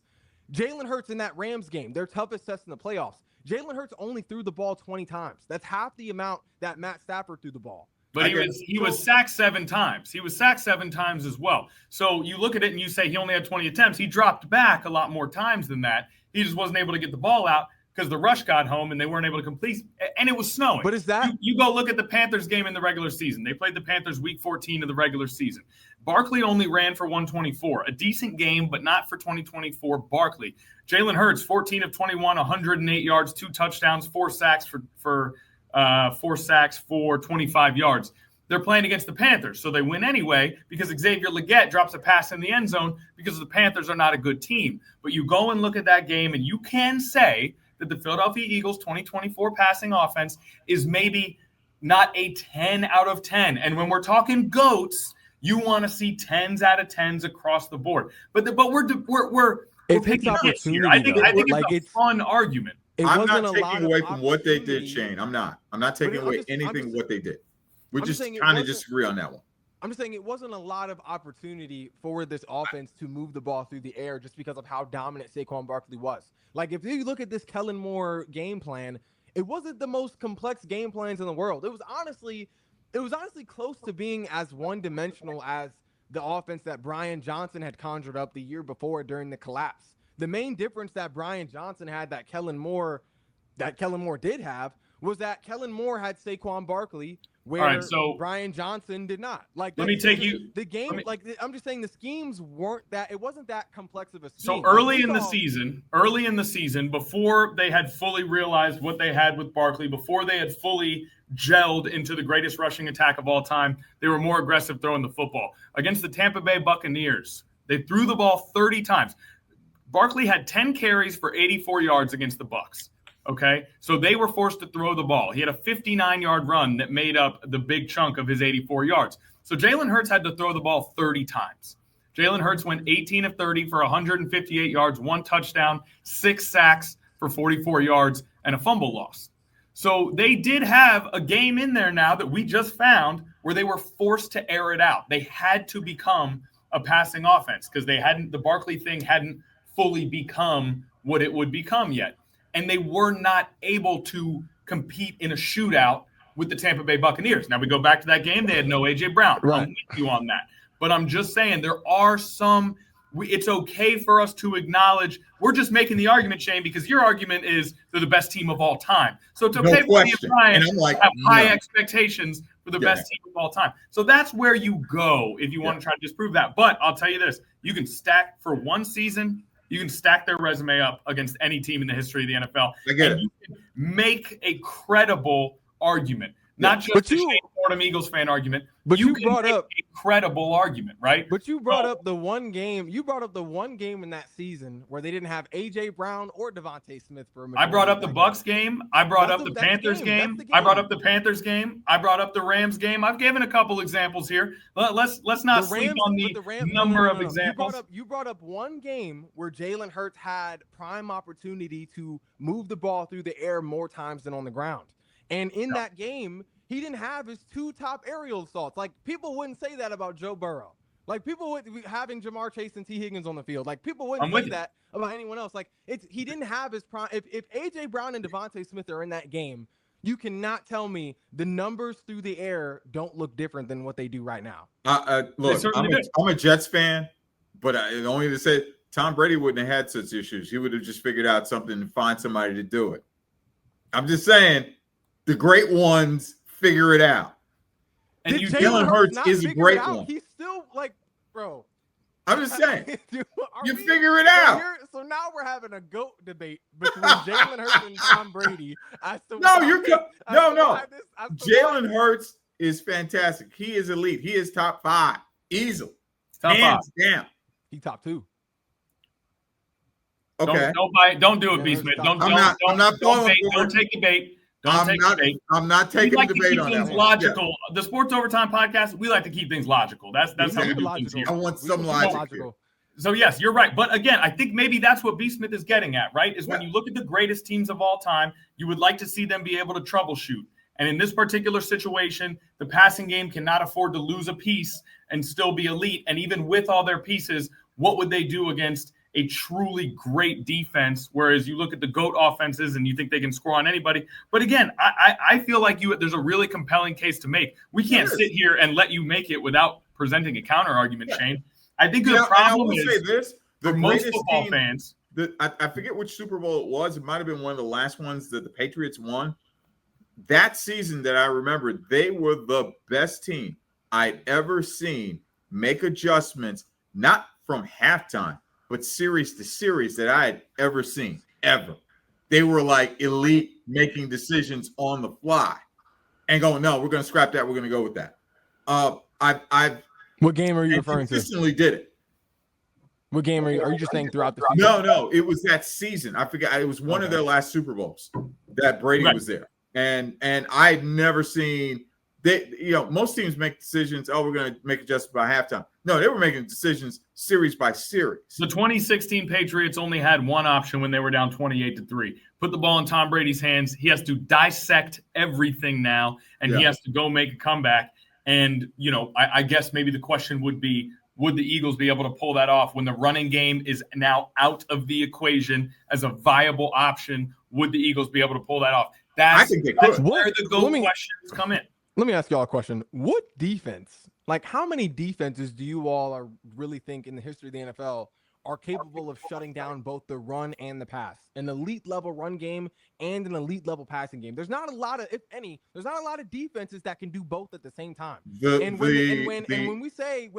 Jalen Hurts in that Rams game, their toughest test in the playoffs, Jalen Hurts only threw the ball 20 times. That's half the amount that Matt Stafford threw the ball. But he was sacked 7 times. He was sacked 7 times as well. So you look at it and you say he only had 20 attempts. He dropped back a lot more times than that. He just wasn't able to get the ball out because the rush got home and they weren't able to complete. And it was snowing. But is that you go look at the Panthers game in the regular season. They played the Panthers week 14 of the regular season. Barkley only ran for 124, a decent game, but not for 2024 Barkley. Jalen Hurts, 14 of 21, 108 yards, 2 touchdowns, 4 sacks for 25 yards. They're playing against the Panthers, so they win anyway because Xavier Legette drops a pass in the end zone because the Panthers are not a good team. But you go and look at that game, and you can say that the Philadelphia Eagles 2024 passing offense is maybe not a 10 out of 10. And when we're talking GOATs, you want to see 10s out of 10s across the board. But we're picking hits here. I think it's a fun argument. I'm not taking away from what they did, Shane. I'm not taking away anything what they did. We're just trying to disagree on that one. I'm just saying it wasn't a lot of opportunity for this offense to move the ball through the air just because of how dominant Saquon Barkley was. Like, if you look at this Kellen Moore game plan, it wasn't the most complex game plans in the world. It was honestly close to being as one-dimensional as the offense that Brian Johnson had conjured up the year before during the collapse. The main difference that Brian Johnson had that Kellen Moore did have was that Kellen Moore had Saquon Barkley, where Brian Johnson did not. Like, let me take you the game. I'm just saying the schemes weren't that. It wasn't that complex of a scheme. So early in the season, before they had fully realized what they had with Barkley, before they had fully gelled into the greatest rushing attack of all time, they were more aggressive throwing the football. Against the Tampa Bay Buccaneers, they threw the ball 30 times. Barkley had 10 carries for 84 yards against the Bucs. Okay, so they were forced to throw the ball. He had a 59-yard run that made up the big chunk of his 84 yards. So Jalen Hurts had to throw the ball 30 times. Jalen Hurts went 18 of 30 for 158 yards, 1 touchdown, 6 sacks for 44 yards, and a fumble loss. So they did have a game in there now that we just found where they were forced to air it out. They had to become a passing offense because the Barkley thing hadn't fully become what it would become yet. And they were not able to compete in a shootout with the Tampa Bay Buccaneers. Now we go back to that game. They had no A.J. Brown. Right. I'm with you on that. But I'm just saying there are some – it's okay for us to acknowledge – we're just making the argument, Shane, because your argument is they're the best team of all time. So it's okay for me and Brian to have high expectations for the best team of all time. So that's where you go if you want to try to disprove that. But I'll tell you this. You can stack for one season – you can stack their resume up against any team in the history of the NFL. I get it. You can make a credible argument, not just a Shane Fordham Eagles fan argument. But you can brought make up a credible argument, right? But you brought up the one game. You brought up the one game in that season where they didn't have A.J. Brown or Devontae Smith for a majority. I brought up the Bucs game. I brought up the Panthers game. I brought up the Panthers game. I brought up the Rams game. I've given a couple examples here. Let's not sleep on the number of examples. You brought up one game where Jalen Hurts had prime opportunity to move the ball through the air more times than on the ground. And in that game, he didn't have his two top aerial assaults. Like, people wouldn't say that about Joe Burrow. Like, people would be having Jamar Chase and T. Higgins on the field. Like, people wouldn't say that about anyone else. Like, he didn't have his prime. If A.J. Brown and Devontae Smith are in that game, you cannot tell me the numbers through the air don't look different than what they do right now. Look, I'm a Jets fan, but only to say Tom Brady wouldn't have had such issues. He would have just figured out something and find somebody to do it. I'm just saying the great ones figure it out. And Jalen Hurts is a great one. He's still like, bro. I'm just saying. You figure it out. So now we're having a GOAT debate between Jalen Hurts and Tom Brady. No. Jalen Hurts is fantastic. He is elite. He is top 5. Easily. Hands down. He top 2. Okay. Don't do it, B-Smith. I'm not take the bait. I'm not taking the debate on that one. Logical. Yeah. The Sports Overtime podcast, we like to keep things logical. That's how we do things here. I want some logic. So yes, you're right. But again, I think maybe that's what B-Smith is getting at, right? Is when you look at the greatest teams of all time, you would like to see them be able to troubleshoot. And in this particular situation, the passing game cannot afford to lose a piece and still be elite. And even with all their pieces, what would they do against a truly great defense, whereas you look at the GOAT offenses and you think they can score on anybody. But again, I feel like there's a really compelling case to make. We can't sit here and let you make it without presenting a counter argument, Shane. I think the problem is the most football fans. I forget which Super Bowl it was. It might have been one of the last ones that the Patriots won. That season that I remember, they were the best team I'd ever seen make adjustments, not from halftime, but series to series that I had ever seen, ever. They were like elite, making decisions on the fly and going, no, we're going to scrap that. We're going to go with that. What game are you referring to? Consistently did it. What game are you just saying throughout the season? No, it was that season. I forget. It was one of their last Super Bowls that Brady was there. And I'd never seen most teams make decisions. Oh, we're going to make adjustments by halftime. No, they were making decisions series by series. The 2016 Patriots only had one option when they were down 28-3. Put the ball in Tom Brady's hands. He has to dissect everything now, and he has to go make a comeback. And, I guess maybe the question would be, would the Eagles be able to pull that off when the running game is now out of the equation as a viable option? Would the Eagles be able to pull that off? I think they could. That's where the GOAT questions come in. Let me ask y'all a question. What defense, like how many defenses do you all really think in the history of the NFL are capable of shutting down both the run and the pass? An elite level run game and an elite level passing game. There's not a lot of, if any, defenses that can do both at the same time. When we say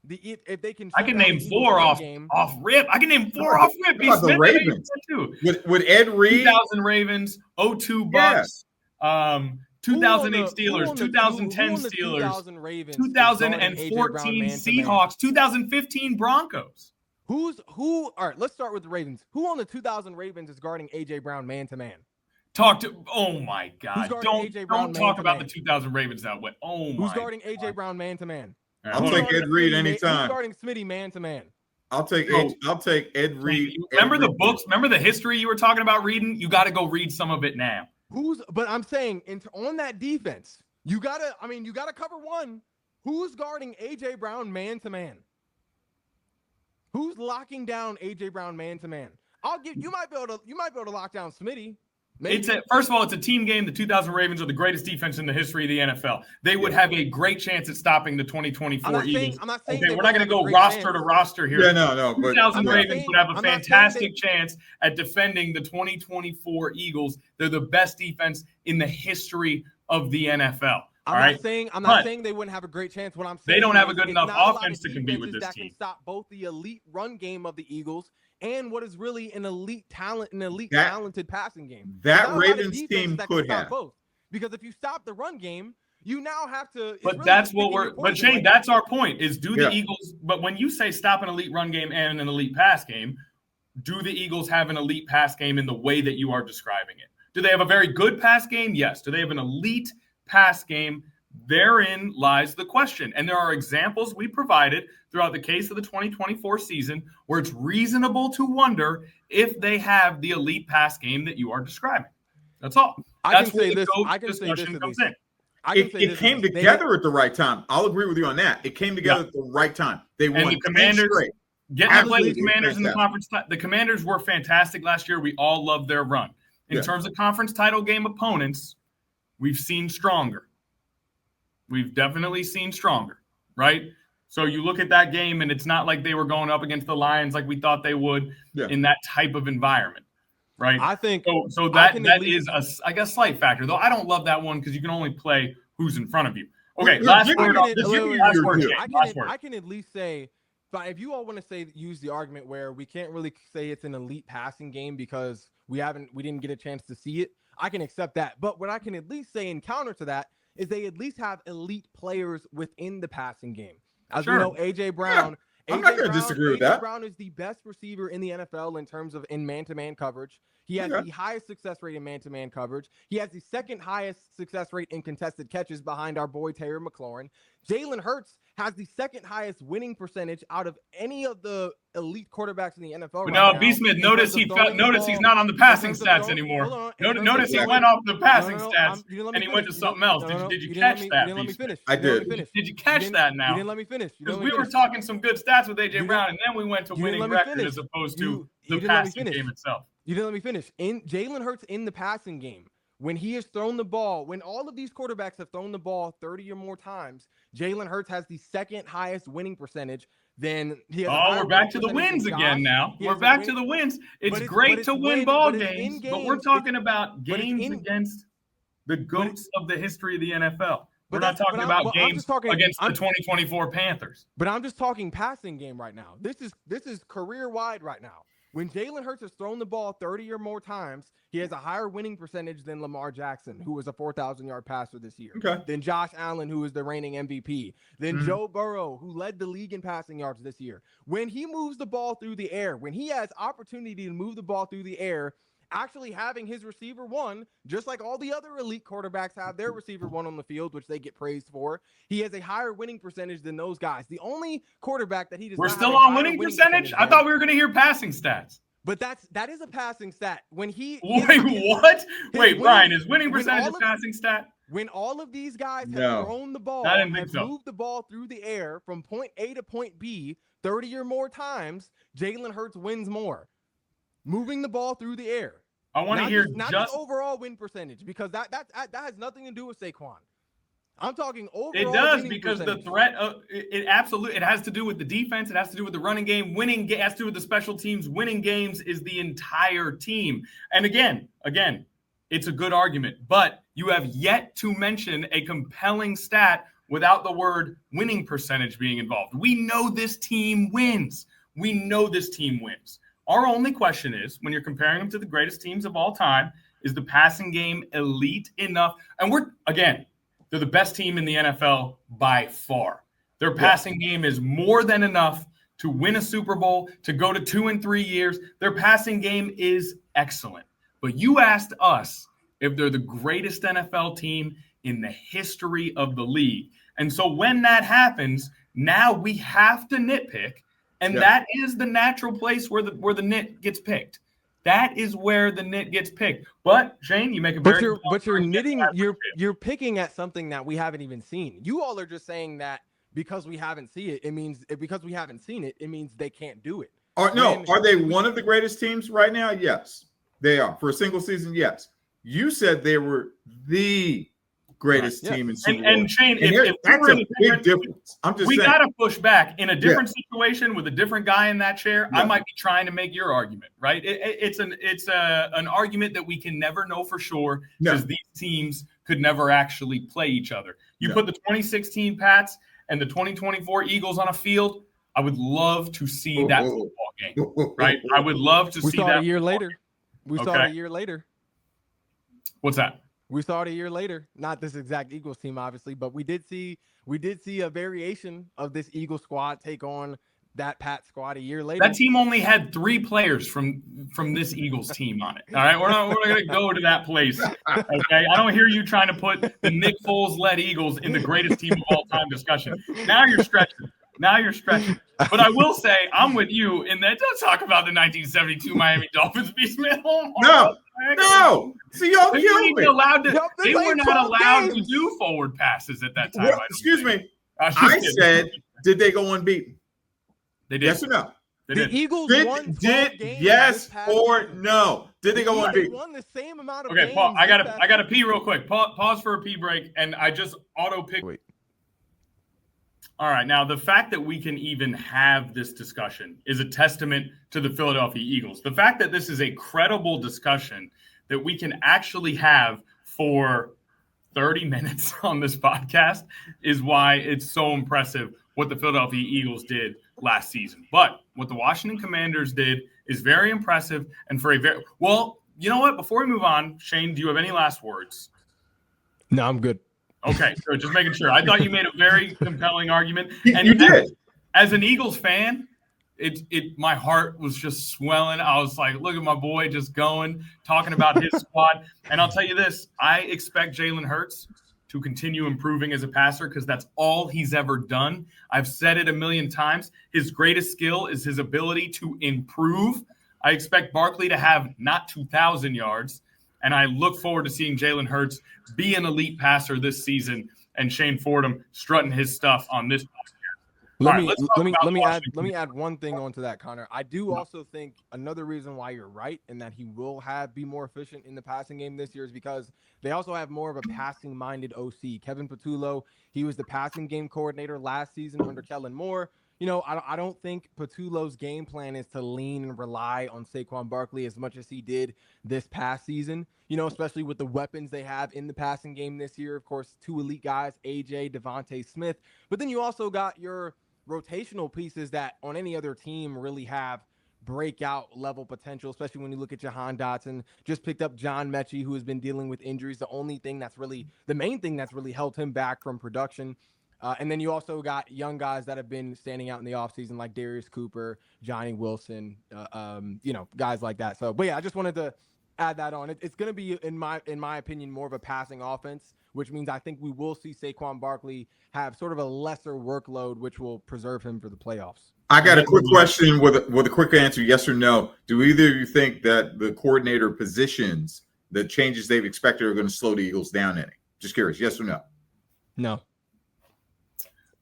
if they can, I can name 4 off rip. I can name 4 off rip. The Ravens too. With Ed Reed, 2000 Ravens, 02 Bucks, 2008 Steelers, 2010 Steelers, 2014 Seahawks, 2015 Broncos. All right, let's start with the Ravens. Who on the 2000 Ravens is guarding A.J. Brown man-to-man? Oh my God. Don't talk about the 2000 Ravens that way. Who's guarding A.J. Brown man-to-man? I'll take Ed Reed anytime. Who's guarding Smitty man-to-man? I'll take Ed Reed. Remember the books? Remember the history you were talking about reading? You got to go read some of it now. But I'm saying on that defense, you gotta cover one. Who's guarding A.J. Brown man-to-man? Who's locking down A.J. Brown man-to-man? You might be able to lock down Smitty. First of all, it's a team game. The 2000 Ravens are the greatest defense in the history of the NFL. They would have a great chance at stopping the 2024 Eagles. I'm not saying okay, we're not going to go roster to roster here. Yeah, no. The 2000 Ravens would have a fantastic chance at defending the 2024 Eagles. They're the best defense in the history of the NFL. I'm not saying they wouldn't have a great chance. What I'm saying they don't have a good enough offense to compete with this that team. Can stop both the elite run game of the Eagles and what is really an elite talented passing game. That Ravens team could have both. Because if you stop the run game, you now have to. But really that's what we're. But Shane, that's our point. Is do the Eagles? But when you say stop an elite run game and an elite pass game, do the Eagles have an elite pass game in the way that you are describing it? Do they have a very good pass game? Yes. Do they have an elite pass game? Therein lies the question. And there are examples we provided throughout the case of the 2024 season where it's reasonable to wonder if they have the elite pass game that you are describing. That's all. I can say this. It came together at the right time. I'll agree with you on that. It came together at the right time. They won the Commanders. Getting to play the Commanders in the conference. The Commanders were fantastic last year. We all loved their run. In terms of conference title game opponents, we've seen stronger. We've definitely seen stronger, right? So you look at that game, and it's not like they were going up against the Lions like we thought they would in that type of environment, right? I think so. That is a slight factor, though. I don't love that one because you can only play who's in front of you. Okay, last word. I can at least say, but if you all want to use the argument where we can't really say it's an elite passing game because we didn't get a chance to see it, I can accept that. But what I can at least say in counter to that is they at least have elite players within the passing game. As we know, A.J. Brown. I'm not going to disagree with that. A.J. Brown is the best receiver in the NFL in terms of in man-to-man coverage. He has the highest success rate in man-to-man coverage. He has the second highest success rate in contested catches behind our boy Terry McLaurin. Jalen Hurts has the second highest winning percentage out of any of the elite quarterbacks in the NFL. But no, B. Smith, notice he's not on the passing stats anymore. Notice he went off the passing stats and he went to something else. Did you catch that? You didn't let me finish. I did. Did you catch that now? You didn't let me finish. Because we were talking some good stats with A.J. Brown, and then we went to winning record as opposed to the passing game itself. You didn't let me finish. In Jalen Hurts in the passing game, when he has thrown the ball, when all of these quarterbacks have thrown the ball 30 or more times, Jalen Hurts has the second highest winning percentage. Then he has we're back to the wins again now. We're back to the wins. It's great to win ball games, but we're talking about games against the GOATs of the history of the NFL. We're not talking about games against the 2024 Panthers. But I'm just talking passing game right now. This is career-wide right now. When Jalen Hurts has thrown the ball 30 or more times, he has a higher winning percentage than Lamar Jackson, who was a 4,000-yard passer this year. Than Josh Allen, who is the reigning MVP. Than Joe Burrow, who led the league in passing yards this year. When he moves the ball through the air, when he has opportunity to move the ball through the air, actually having his receiver one, just like all the other elite quarterbacks have their receiver one on the field, which they get praised for, he has a higher winning percentage than those guys. The only quarterback that he does We're still on winning percentage? I thought we were going to hear passing stats. But that is a passing stat. When he what? Wait, Brian, is winning percentage a passing stat? When all of these guys have thrown the ball, have moved the ball through the air from point A to point B 30 or more times, Jalen Hurts wins more. Moving the ball through the air. I want to hear not just overall win percentage, because that has nothing to do with Saquon. I'm talking overall. It does, because the threat it has to do with the defense. It has to do with the running game. Winning has to do with the special teams. Winning games is the entire team. And again, it's a good argument, but you have yet to mention a compelling stat without the word winning percentage being involved. We know this team wins. Our only question is, when you're comparing them to the greatest teams of all time, is the passing game elite enough? And they're the best team in the NFL by far. Their passing game is more than enough to win a Super Bowl, to go to 2 and 3 years. Their passing game is excellent. But you asked us if they're the greatest NFL team in the history of the league. And so when that happens, now we have to nitpick. And that is the natural place where the nit gets picked. That is where the nit gets picked. But Shane, you make a very you're picking at something that we haven't even seen. You all are just saying that because we haven't seen it, it means they can't do it. Are they one of the greatest teams right now? Yes, they are. For a single season, yes. You said they were the greatest team in Super Bowl. And Shane, that's a big difference. I'm just saying. We got to push back. In a different situation with a different guy in that chair, I might be trying to make your argument, right? It's an argument that we can never know for sure because these teams could never actually play each other. You put the 2016 Pats and the 2024 Eagles on a field, I would love to see that football game, right? I would love to see that. A year later. We saw it a year later. What's that? We saw it a year later. Not this exact Eagles team, obviously, but we did see a variation of this Eagles squad take on that Pat squad a year later. That team only had 3 players from this Eagles team on it. All right, we're not going to go to that place. Okay, I don't hear you trying to put the Nick Foles-led Eagles in the greatest team of all time discussion. Now you're stretching. But I will say I'm with you in that. Don't talk about the 1972 Miami Dolphins beast man. No. See, y'all They were not allowed to do forward passes at that time. Well, excuse me. I said, did they go unbeaten? They did. Yes or no? They the did. Eagles won 12 games. Yes or no? Did they go unbeaten? They won the same amount of games. Paul, I gotta pee real quick. Pause for a pee break, and I just auto pick. Wait. All right, now the fact that we can even have this discussion is a testament to the Philadelphia Eagles. The fact that this is a credible discussion that we can actually have for 30 minutes on this podcast is why it's so impressive what the Philadelphia Eagles did last season. But what the Washington Commanders did is very impressive and for a very – well, you know what? Before we move on, Shane, do you have any last words? No, I'm good. Okay, so just making sure. I thought you made a very compelling argument. And you did. As an Eagles fan, my heart was just swelling. I was like, look at my boy just going, talking about his squad. And I'll tell you this, I expect Jalen Hurts to continue improving as a passer because that's all he's ever done. I've said it a million times. His greatest skill is his ability to improve. I expect Barkley to have not 2,000 yards. And I look forward to seeing Jalen Hurts be an elite passer this season and Shane Fordham strutting his stuff on this podcast. Let me add one thing onto that, Connor. I do also think another reason why you're right and that he will be more efficient in the passing game this year is because they also have more of a passing-minded OC. Kevin Patullo, he was the passing game coordinator last season under Kellen Moore. You know, I don't think Patullo's game plan is to lean and rely on Saquon Barkley as much as he did this past season, you know, especially with the weapons they have in the passing game this year. Of course, 2 elite guys, AJ, Devontae Smith. But then you also got your rotational pieces that on any other team really have breakout level potential, especially when you look at Jahan Dotson. Just picked up John Mechie, who has been dealing with injuries. The main thing that's really held him back from production. And then you also got young guys that have been standing out in the offseason like Darius Cooper, Johnny Wilson, guys like that. So, but yeah, I just wanted to add that on. It's going to be, in my opinion, more of a passing offense, which means I think we will see Saquon Barkley have sort of a lesser workload, which will preserve him for the playoffs. I got a quick question with a quick answer, yes or no. Do either of you think that the coordinator positions, the changes they've expected are going to slow the Eagles down any? Just curious, yes or no? No.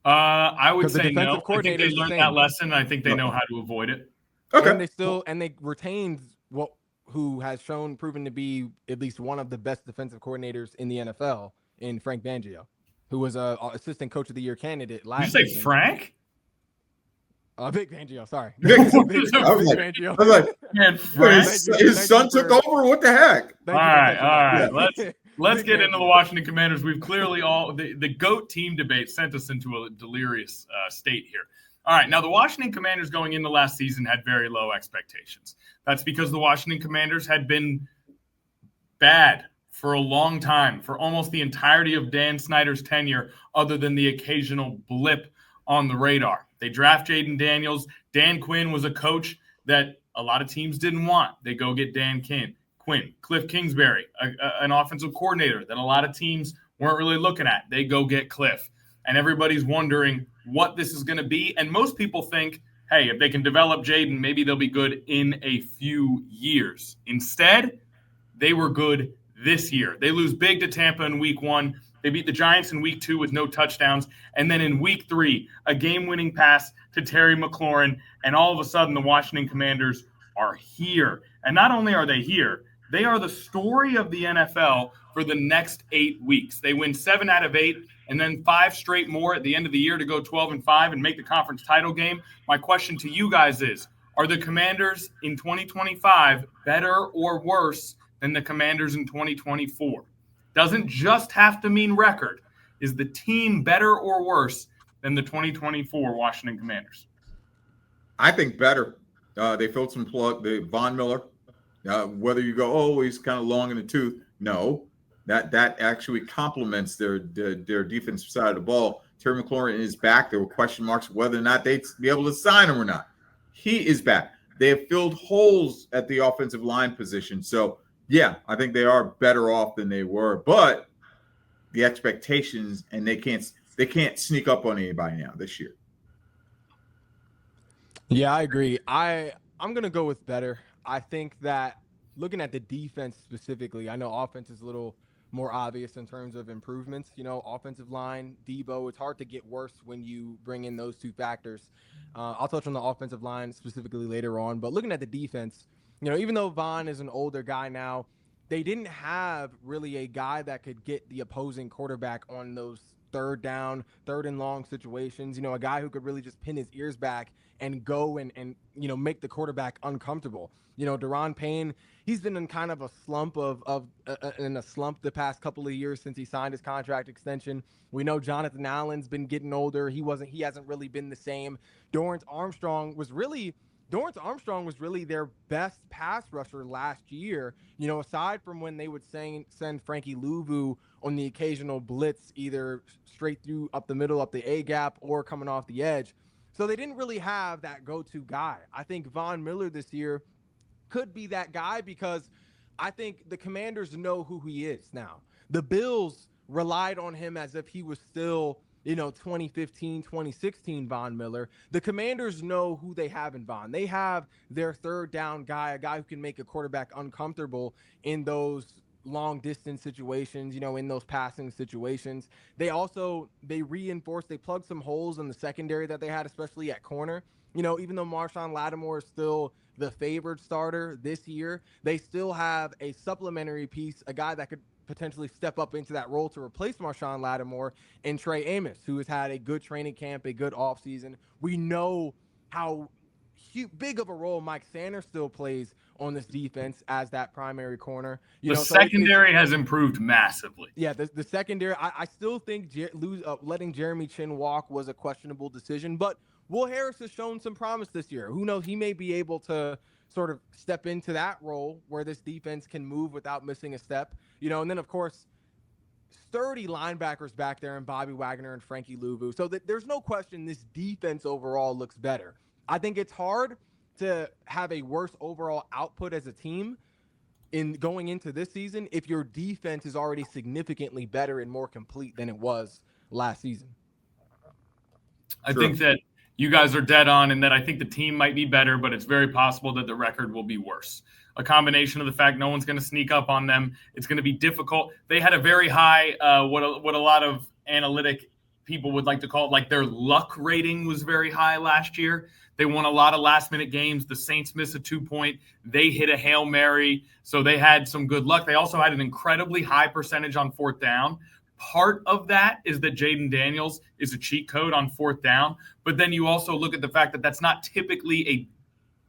I would say no. I think they learned that lesson. I think they know how to avoid it. Okay. And they retained who has proven to be at least one of the best defensive coordinators in the NFL in Frank Fangio, who was a assistant coach of the year candidate last season. Did you say Frank? Vic Fangio, sorry. I was like, man, his son took over? What the heck? All right. Let's get into the Washington Commanders. We've clearly the GOAT team debate sent us into a delirious state here. All right, now the Washington Commanders going into last season had very low expectations. That's because the Washington Commanders had been bad for a long time, for almost the entirety of Dan Snyder's tenure, other than the occasional blip on the radar. They draft Jaden Daniels. Dan Quinn was a coach that a lot of teams didn't want. They go get Dan Quinn. Cliff Kingsbury, an offensive coordinator that a lot of teams weren't really looking at. They go get Cliff. And everybody's wondering what this is going to be. And most people think, hey, if they can develop Jaden, maybe they'll be good in a few years. Instead, they were good this year. They lose big to Tampa in week 1. They beat the Giants in week 2 with no touchdowns. And then in week 3, a game-winning pass to Terry McLaurin. And all of a sudden, the Washington Commanders are here. And not only are they here, they are the story of the NFL for the next 8 weeks. They win 7 out of 8 and then 5 straight more at the end of the year to go 12-5 and make the conference title game. My question to you guys is, are the Commanders in 2025 better or worse than the Commanders in 2024? Doesn't just have to mean record. Is the team better or worse than the 2024 Washington Commanders? I think better. They filled some plug. The Von Miller. Whether you go, oh, he's kind of long in the tooth. No, that actually complements their defensive side of the ball. Terry McLaurin is back. There were question marks whether or not they'd be able to sign him or not. He is back. They have filled holes at the offensive line position. So, yeah, I think they are better off than they were. But the expectations, and they can't sneak up on anybody now this year. Yeah, I agree. I'm going to go with better. I think that looking at the defense specifically, I know offense is a little more obvious in terms of improvements. Offensive line, Debo, it's hard to get worse when you bring in those two factors. I'll touch on the offensive line specifically later on. But looking at the defense, even though Von is an older guy now, they didn't have really a guy that could get the opposing quarterback on those third down, third and long situations, a guy who could really just pin his ears back and go and make the quarterback uncomfortable. Daron Payne, he's been in kind of a slump the past couple of years since he signed his contract extension. We know Jonathan Allen's been getting older. He hasn't really been the same. Dorrance Armstrong was really their best pass rusher last year, aside from when they would send Frankie Louvu on the occasional blitz, either straight through up the middle, up the A gap, or coming off the edge. So they didn't really have that go-to guy. I think Von Miller this year could be that guy because I think the Commanders know who he is now. The Bills relied on him as if he was still 2015, 2016 Von Miller. The Commanders know who they have in Von. They have their third down guy, a guy who can make a quarterback uncomfortable in those long distance situations, in those passing situations. They reinforced, they plugged some holes in the secondary that they had, especially at corner. Even though Marshawn Lattimore is still the favored starter this year, they still have a supplementary piece, a guy that could potentially step up into that role to replace Marshawn Lattimore, and Trey Amos, who has had a good training camp, a good offseason. We know how big of a role Mike Sanders still plays on this defense as that primary corner. The secondary has improved massively. Yeah, the secondary, I still think letting Jeremy Chin walk was a questionable decision, but Will Harris has shown some promise this year. Who knows? He may be able to sort of step into that role where this defense can move without missing a step. And then, of course, sturdy linebackers back there in Bobby Wagner and Frankie Louvu. So there's no question this defense overall looks better. I think it's hard to have a worse overall output as a team in going into this season if your defense is already significantly better and more complete than it was last season. I think that you guys are dead on, and that I think the team might be better, but it's very possible that the record will be worse. A combination of the fact no one's going to sneak up on them. It's going to be difficult. They had a very high, what a lot of analytic people would like to call it, like their luck rating was very high last year. They won a lot of last-minute games. The Saints missed a 2-point. They hit a Hail Mary, so they had some good luck. They also had an incredibly high percentage on fourth down. Part of that is that Jaden Daniels is a cheat code on fourth down, but then you also look at the fact that that's not typically a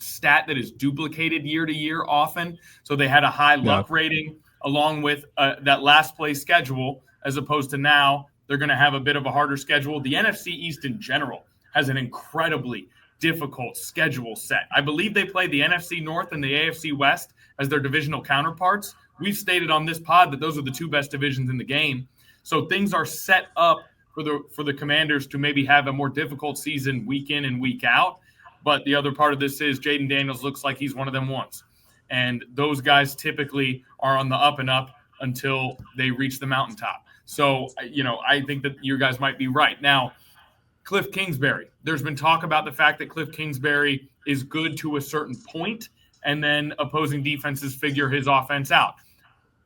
stat that is duplicated year to year often. So they had a high luck rating along with that last play schedule, as opposed to now they're going to have a bit of a harder schedule. The NFC East in general has an incredibly difficult schedule set. I believe they play the NFC North and the AFC West as their divisional counterparts. We've stated on this pod that those are the two best divisions in the game. So things are set up for the Commanders to maybe have a more difficult season week in and week out. But the other part of this is Jaden Daniels looks like he's one of them ones. And those guys typically are on the up and up until they reach the mountaintop. So, I think that you guys might be right. Now, Cliff Kingsbury, there's been talk about the fact that Cliff Kingsbury is good to a certain point, and then opposing defenses figure his offense out.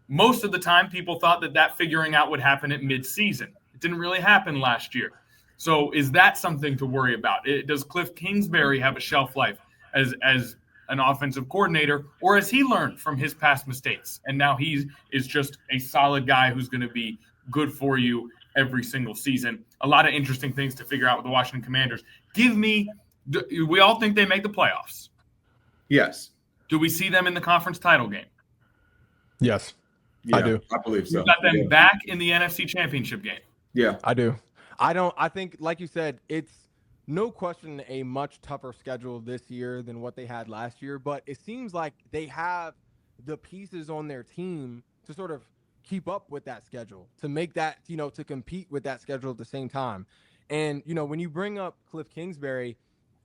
most of the time, people thought that figuring out would happen at midseason. It didn't really happen last year. So is that something to worry about? Does Cliff Kingsbury have a shelf life as an offensive coordinator, or has he learned from his past mistakes and now he is just a solid guy who's going to be good for you every single season? A lot of interesting things to figure out with the Washington Commanders. We all think they make the playoffs. Yes. Do we see them in the conference title game? Yes, yeah, I do. I believe so. You got them back in the NFC Championship game. Yeah, I do. I think, like you said, it's no question a much tougher schedule this year than what they had last year, but it seems like they have the pieces on their team to sort of keep up with that schedule, to make that, to compete with that schedule at the same time. And, when you bring up Cliff Kingsbury,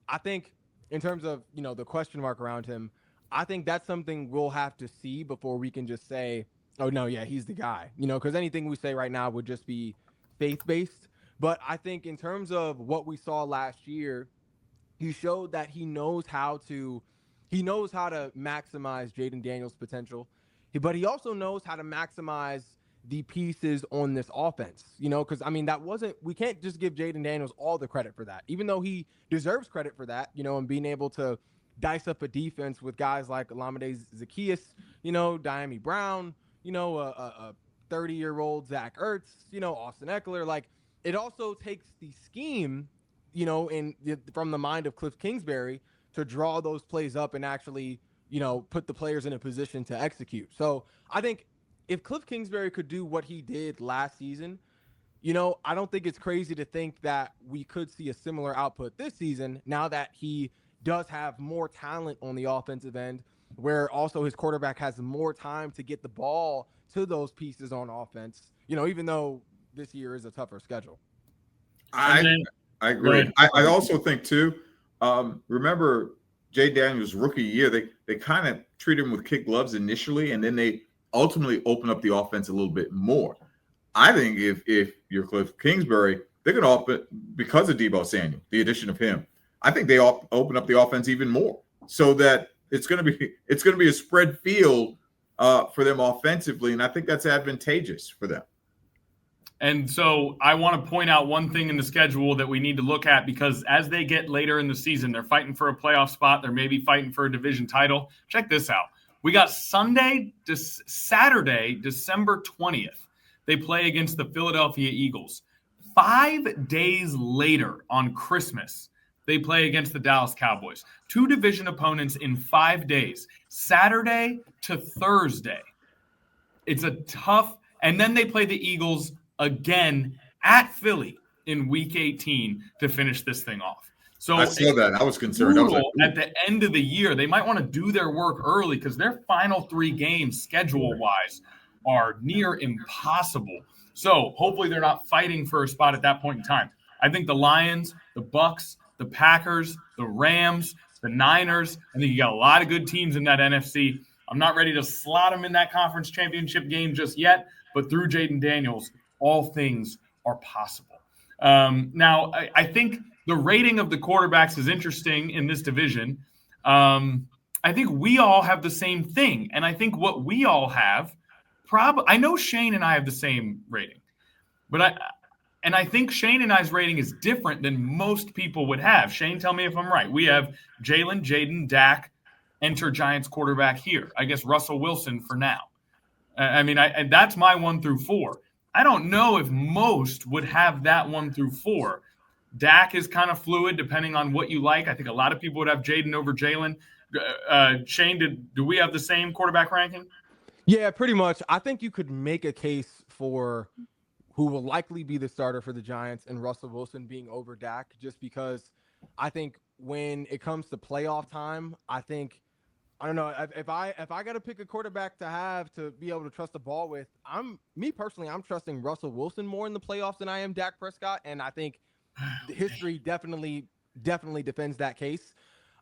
I think in terms of, the question mark around him, I think that's something we'll have to see before we can just say, oh, no, yeah, he's the guy, because anything we say right now would just be faith-based. But I think in terms of what we saw last year, he showed that he knows how to maximize Jaden Daniels' potential, but he also knows how to maximize the pieces on this offense, because we can't just give Jaden Daniels all the credit for that, even though he deserves credit for that, and being able to dice up a defense with guys like Olamide Zaccheaus, Diami Brown, a 30-year-old Zach Ertz, Austin Eckler. Like, it also takes the scheme, from the mind of Cliff Kingsbury to draw those plays up and actually, put the players in a position to execute. So I think if Cliff Kingsbury could do what he did last season, I don't think it's crazy to think that we could see a similar output this season now that he does have more talent on the offensive end, where also his quarterback has more time to get the ball to those pieces on offense, even though this year is a tougher schedule. I agree. I also think too, remember Jay Daniels' rookie year, they kind of treat him with kid gloves initially, and then they ultimately open up the offense a little bit more. I think if you're Cliff Kingsbury, they're going to open, because of Deebo Samuel, the addition of him, I think they open up the offense even more, so that it's going to be a spread field for them offensively, and I think that's advantageous for them. And so I want to point out one thing in the schedule that we need to look at, because as they get later in the season, they're fighting for a playoff spot. They're maybe fighting for a division title. Check this out. We got Saturday, December 20th. They play against the Philadelphia Eagles. 5 days later on Christmas, they play against the Dallas Cowboys. 2 division opponents in 5 days, Saturday to Thursday. It's a tough, and then they play the Eagles again at Philly in week 18 to finish this thing off. So I saw that. I was concerned. I was like, at the end of the year, they might want to do their work early, because their final 3 games schedule-wise are near impossible. So hopefully they're not fighting for a spot at that point in time. I think the Lions, the Bucks, the Packers, the Rams, the Niners, I think you got a lot of good teams in that NFC. I'm not ready to slot them in that conference championship game just yet, but through Jaden Daniels, all things are possible. Now, I think the rating of the quarterbacks is interesting in this division. I think we all have the same thing. And I think what we all have, I know Shane and I have the same rating, but I think Shane and I's rating is different than most people would have. Shane, tell me if I'm right. We have Jalen, Jaden, Dak, enter Giants quarterback here. I guess Russell Wilson for now. And that's my 1 through 4. I don't know if most would have that 1 through 4. Dak is kind of fluid depending on what you like. I think a lot of people would have Jaden over Jalen. Shane, do we have the same quarterback ranking? Yeah, pretty much. I think you could make a case for who will likely be the starter for the Giants and Russell Wilson being over Dak, just because I think when it comes to playoff time, I don't know, if I got to pick a quarterback to have to be able to trust the ball with, I'm trusting Russell Wilson more in the playoffs than I am Dak Prescott, and I think history definitely defends that case.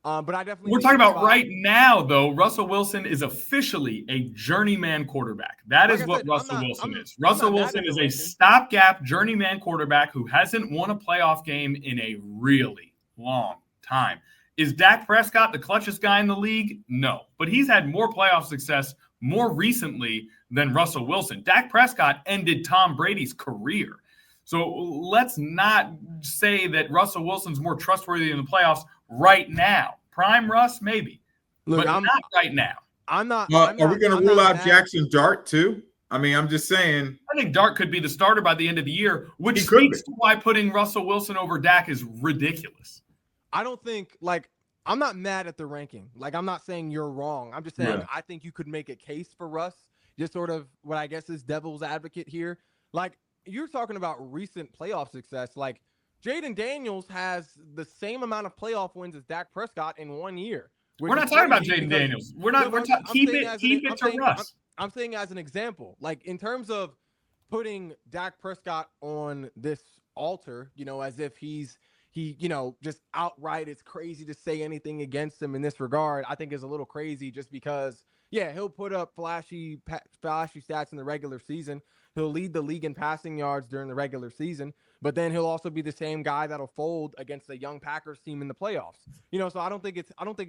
But I definitely we're talking about right now, though. Russell Wilson is officially a journeyman quarterback. That is what Russell Wilson is. Russell Wilson is a stopgap journeyman quarterback who hasn't won a playoff game in a really long time. Is Dak Prescott the clutchest guy in the league? No, but he's had more playoff success more recently than Russell Wilson. Dak Prescott ended Tom Brady's career. So let's not say that Russell Wilson's more trustworthy in the playoffs right now. Prime Russ, maybe. Look, but not right now. Are we going to rule out Jackson Dart too? I mean, I'm just saying. I think Dart could be the starter by the end of the year, which speaks to why putting Russell Wilson over Dak is ridiculous. I don't think, I'm not mad at the ranking. I'm not saying you're wrong. I'm just saying I think you could make a case for Russ. Just sort of what I guess is devil's advocate here. You're talking about recent playoff success. Jaden Daniels has the same amount of playoff wins as Dak Prescott in 1 year. We're not talking about Jaden Daniels. We're talking. Keep it to Russ. I'm saying as an example, in terms of putting Dak Prescott on this altar, as if he just outright, it's crazy to say anything against him in this regard. I think is a little crazy just because, he'll put up flashy stats in the regular season. He'll lead the league in passing yards during the regular season, but then he'll also be the same guy that'll fold against a young Packers team in the playoffs. So I don't think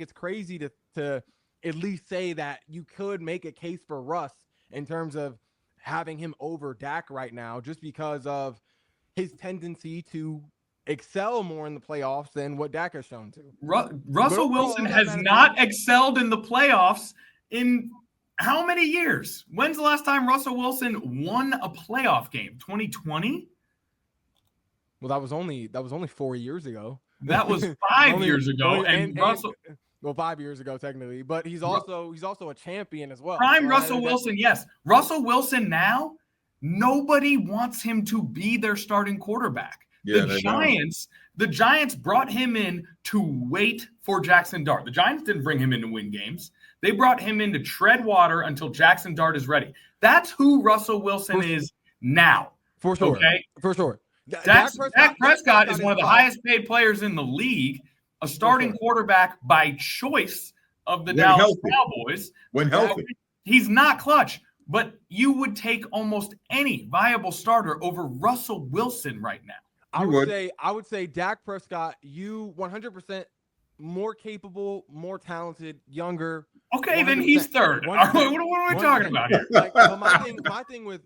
it's crazy to at least say that you could make a case for Russ in terms of having him over Dak right now, just because of his tendency to excel more in the playoffs than what Dak has shown to. Russell Wilson has not excelled in the playoffs in how many years? When's the last time Russell Wilson won a playoff game? 2020? Well, that was only 4 years ago. That was 5 years ago, and Russell. Well, 5 years ago, technically, but he's also a champion as well. Prime Russell Wilson, yes. Russell Wilson now, nobody wants him to be their starting quarterback. Yeah, The Giants brought him in to wait for Jackson Dart. The Giants didn't bring him in to win games. They brought him in to tread water until Jackson Dart is ready. That's who Russell Wilson is now. For sure. Okay? For sure. Dak Prescott is one of the highest paid players in the league, a starting quarterback by choice of the Dallas Cowboys. When healthy. He's not clutch, but you would take almost any viable starter over Russell Wilson right now. I would say Dak Prescott, you 100% more capable, more talented, younger. Okay, then he's third. What are we talking about here?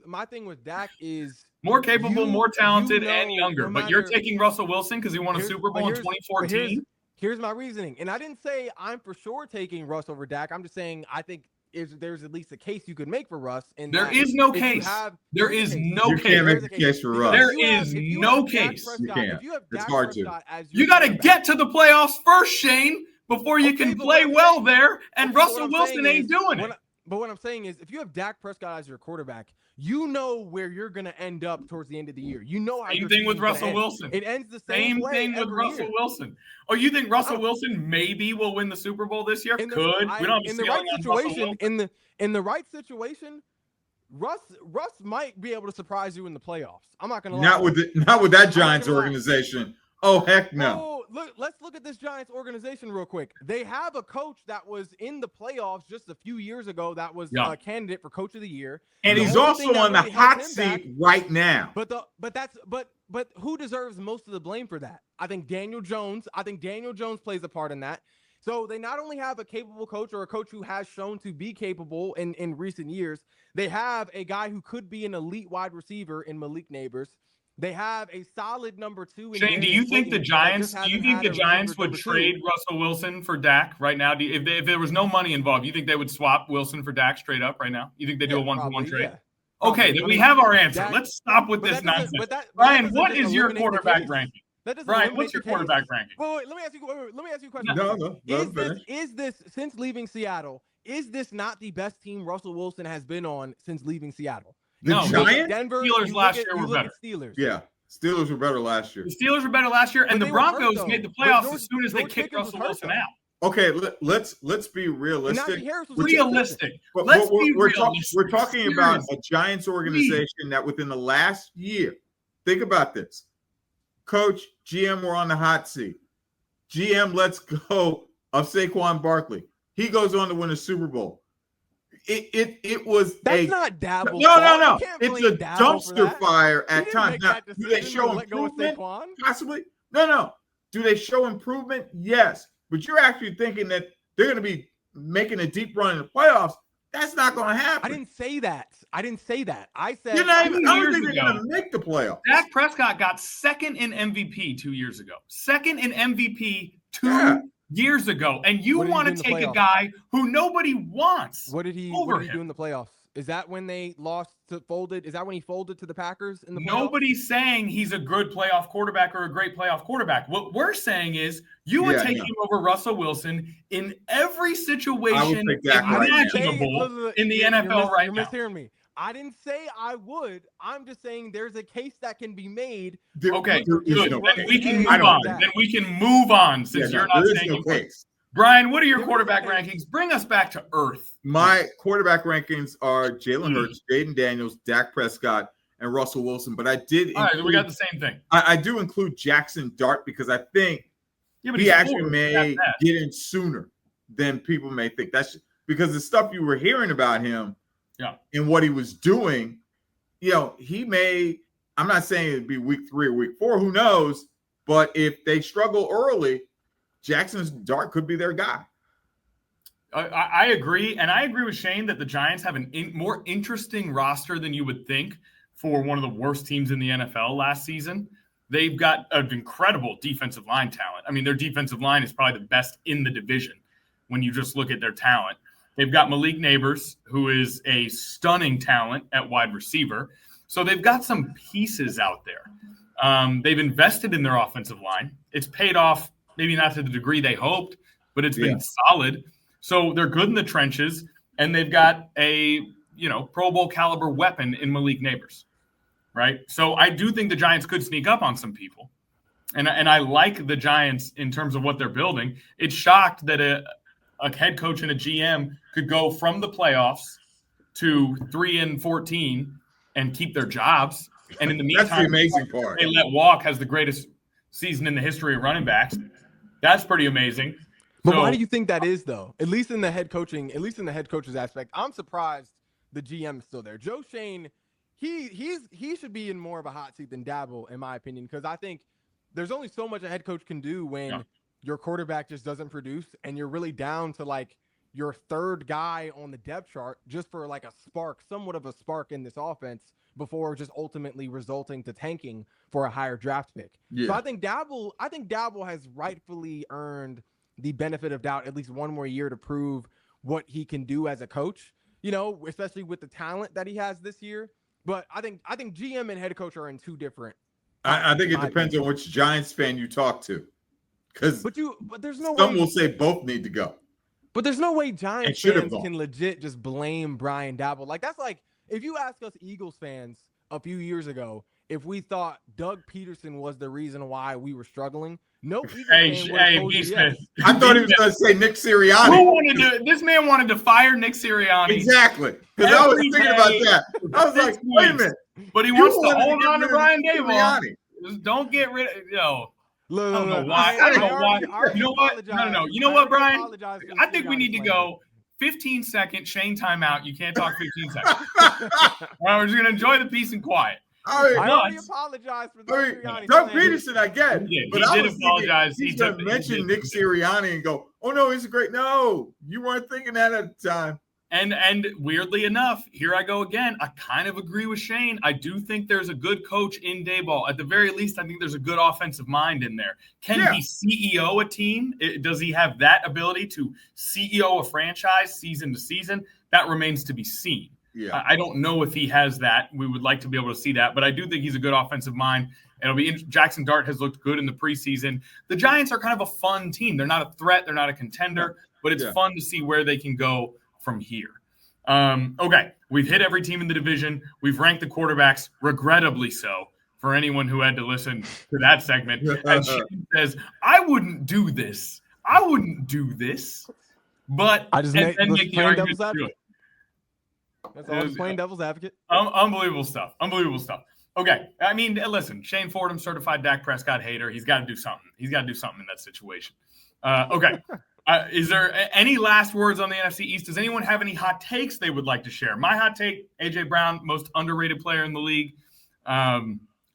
My thing with Dak is more capable, more talented, and younger. But you're taking Russell Wilson because he won a Super Bowl in 2014. Here's my reasoning, and I didn't say I'm for sure taking Russ over Dak. I'm just saying I think there's at least a case you could make for Russ. And there is no case. There is no case. You can't make a case for Russ. There is no case. You can't. It's hard to. You got to get to the playoffs first, Shane, before you can play well there. And Russell Wilson ain't doing it. But what I'm saying is, if you have Dak Prescott as your quarterback, you know where you're going to end up towards the end of the year. You know how same thing with Russell Wilson. It ends the same way thing with Russell Wilson. Oh, you think Russell Wilson maybe will win the Super Bowl this year? We don't have in the right situation. In the right situation, Russ might be able to surprise you in the playoffs. I'm not going to lie. Not with that Giants organization. Oh, heck no. Let's look at this Giants organization real quick. They have a coach that was in the playoffs just a few years ago that was a candidate for Coach of the Year. And he's also on the hot seat right now. But who deserves most of the blame for that? I think Daniel Jones. Plays a part in that. So they not only have a capable coach or a coach who has shown to be capable in recent years, they have a guy who could be an elite wide receiver in Malik Neighbors. They have a solid number two. Shane, do you think the Giants would trade Russell Wilson for Dak right now? If there was no money involved, you think they would swap Wilson for Dak straight up right now? You think they do a 1-for-1 trade? Yeah. Okay, then we have our answer. Let's stop with this nonsense. Brian, what is your quarterback ranking? Brian, what's your quarterback ranking? Wait, let me ask you a question. No. Is this since leaving Seattle? Is this not the best team Russell Wilson has been on since leaving Seattle? The Giants? Denver, Steelers last year were better. Steelers. Yeah, Steelers were better last year. The Steelers were better last year, and the Broncos made the playoffs as soon as they kicked Russell Wilson out. Okay, let's be realistic. Realistic. We're talking about a Giants organization that within the last year, think about this. Coach, GM were on the hot seat. GM lets go of Saquon Barkley. He goes on to win a Super Bowl. It was not Dabble. No. It's a dumpster fire at times. Now, do they show improvement? Possibly. No. Do they show improvement? Yes. But you're actually thinking that they're going to be making a deep run in the playoffs. That's not going to happen. I didn't say that. I said You're not even. I don't think years they're going to make the playoffs. Dak Prescott got second in MVP 2 years ago. Second in MVP two years ago, and you want to take a guy who nobody wants. What did he do in the playoffs? Is that when they folded? Is that when he folded to the Packers in the playoffs? Nobody's saying he's a good playoff quarterback or a great playoff quarterback. What we're saying is you would take him over Russell Wilson in every situation imaginable in the NFL right now. You're mishearing me. I didn't say I would. I'm just saying there's a case that can be made. Okay, good. Then we can move on. Then we can move on since you're not saying no case. Brian, what are your quarterback rankings? Bring us back to earth. My quarterback rankings are Jalen Hurts, Jaden Daniels, Dak Prescott, and Russell Wilson. But I did. All right, we got the same thing. I do include Jackson Dart because I think he actually may get in sooner than people may think. That's because the stuff you were hearing about him and what he was doing, he may. I'm not saying it'd be week 3 or week 4. Who knows? But if they struggle early, Jackson's Dart could be their guy. I agree. And I agree with Shane that the Giants have a more interesting roster than you would think for one of the worst teams in the NFL last season. They've got an incredible defensive line talent. I mean, their defensive line is probably the best in the division when you just look at their talent. They've got Malik Neighbors, who is a stunning talent at wide receiver. So they've got some pieces out there. They've invested in their offensive line. It's paid off. Maybe not to the degree they hoped, but it's been solid. So they're good in the trenches, and they've got a Pro Bowl caliber weapon in Malik Neighbors, right? So I do think the Giants could sneak up on some people, and I like the Giants in terms of what they're building. It's shocked that a head coach and a GM could go from the playoffs to 3-14 and keep their jobs, and in the meantime, that's the amazing part. They let Walk has the greatest season in the history of running backs. That's pretty amazing. But why do you think that is, though? At least in the head coach's aspect, I'm surprised the GM is still there. Joe Shane, he should be in more of a hot seat than Dabble, in my opinion, because I think there's only so much a head coach can do when your quarterback just doesn't produce, and you're really down to your third guy on the depth chart just for a spark, somewhat of a spark in this offense, before just ultimately resulting to tanking for a higher draft pick. Yeah. So I think Dabble has rightfully earned the benefit of doubt at least one more year to prove what he can do as a coach, especially with the talent that he has this year. But I think GM and head coach are in two different. I think it depends on which Giants fan you talk to. But there's no some will say both need to go. But there's no way Giants fans can legit just blame Brian Dabble. That's if you ask us Eagles fans a few years ago if we thought Doug Peterson was the reason why we were struggling, no Eagles fan would have told you I thought he was going to say Nick Sirianni. This man wanted to fire Nick Sirianni. Exactly. Because I was thinking about that. I was like, wait a minute. But he wants to hold on to Brian Daboll. Don't get rid of I don't know why. You know what? No. You know what, Brian? I think we need to go 15-second Shane timeout. You can't talk 15 seconds. All right, we're just going to enjoy the peace and quiet. I already apologize for Sirianni. Doug Peterson, I get. But I did apologize. He's going to mention Nick Sirianni and go, oh, no, he's great. No, you weren't thinking that at the time. And weirdly enough, here I go again. I kind of agree with Shane. I do think there's a good coach in Daboll. At the very least, I think there's a good offensive mind in there. Can he CEO a team? Does he have that ability to CEO a franchise season to season? That remains to be seen. Yeah. I don't know if he has that. We would like to be able to see that, but I do think he's a good offensive mind. And Jackson Dart has looked good in the preseason. The Giants are kind of a fun team. They're not a threat. They're not a contender, but it's fun to see where they can go from here. Okay, we've hit every team in the division. We've ranked the quarterbacks, regrettably so, for anyone who had to listen to that segment. And she says, I wouldn't do this. But I just make the argument to do it. That's all. Just playing devil's advocate. Unbelievable stuff. Okay, I mean, listen, Shane Fordham, certified Dak Prescott hater. He's got to do something. He's got to do something in that situation. Okay. Is there any last words on the NFC East? Does anyone have any hot takes they would like to share? My hot take, A.J. Brown, most underrated player in the league. I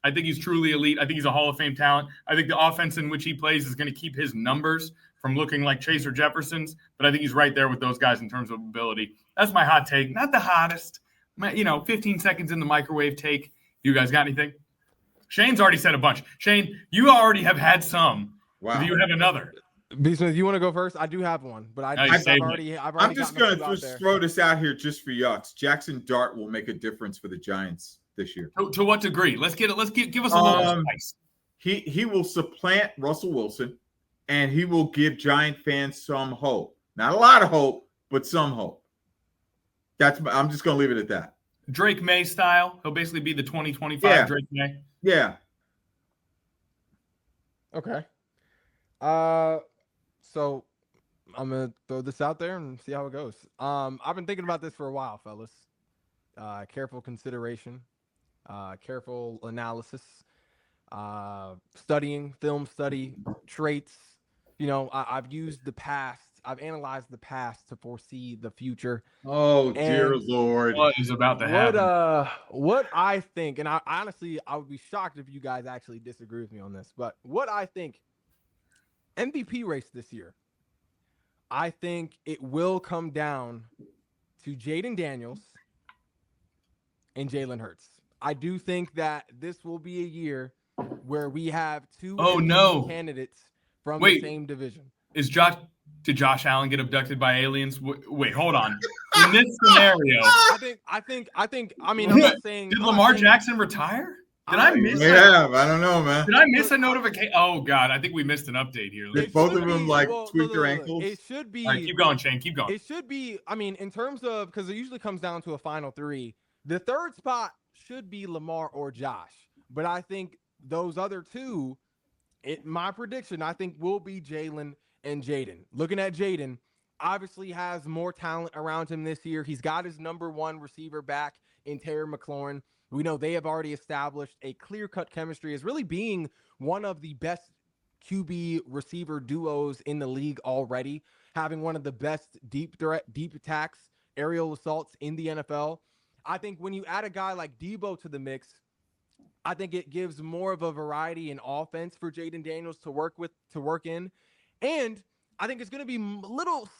think he's truly elite. I think he's a Hall of Fame talent. I think the offense in which he plays is going to keep his numbers from looking like Chase or Jefferson's, but I think he's right there with those guys in terms of ability. That's my hot take. Not the hottest. 15 seconds in the microwave take. You guys got anything? Shane's already said a bunch. Shane, you already have had some. Wow. Do you have another? B. Smith, you want to go first? I do have one, but I've already I'm just going to throw this out here just for yucks. Jackson Dart will make a difference for the Giants this year. To what degree? Give us a little spice. He will supplant Russell Wilson, and he will give Giant fans some hope. Not a lot of hope, but some hope. I'm just going to leave it at that. Drake May style. He'll basically be the 2025 Drake May. Yeah. Okay. So I'm gonna throw this out there and see how it goes. I've been thinking about this for a while, fellas. Careful consideration, careful analysis, film study, traits. I've used the past. I've analyzed the past to foresee the future. Oh, dear Lord. What is about to happen? What I think, and I honestly, I would be shocked if you guys actually disagree with me on this, but what I think MVP race this year, I think it will come down to Jaden Daniels and Jalen Hurts. I do think that this will be a year where we have two candidates from the same division. Did Josh Allen get abducted by aliens? Wait, hold on. In this scenario, I mean, I'm not saying. Did Lamar Jackson retire? Did I miss it? I don't know, man. Did I miss a notification? Oh, God. I think we missed an update here. Did both of them tweak their ankles? It should be. All right, keep going, Shane. Keep going. It should be. I mean, in terms of, because it usually comes down to a final three, the third spot should be Lamar or Josh. But I think those other two, my prediction, I think will be Jalen and Jaden. Looking at Jaden, obviously has more talent around him this year. He's got his number one receiver back in Terry McLaurin. We know they have already established a clear-cut chemistry as really being one of the best QB receiver duos in the league already, having one of the best deep attacks, aerial assaults in the NFL. I think when you add a guy like Debo to the mix, I think it gives more of a variety in offense for Jaden Daniels to work in. And I think it's going to be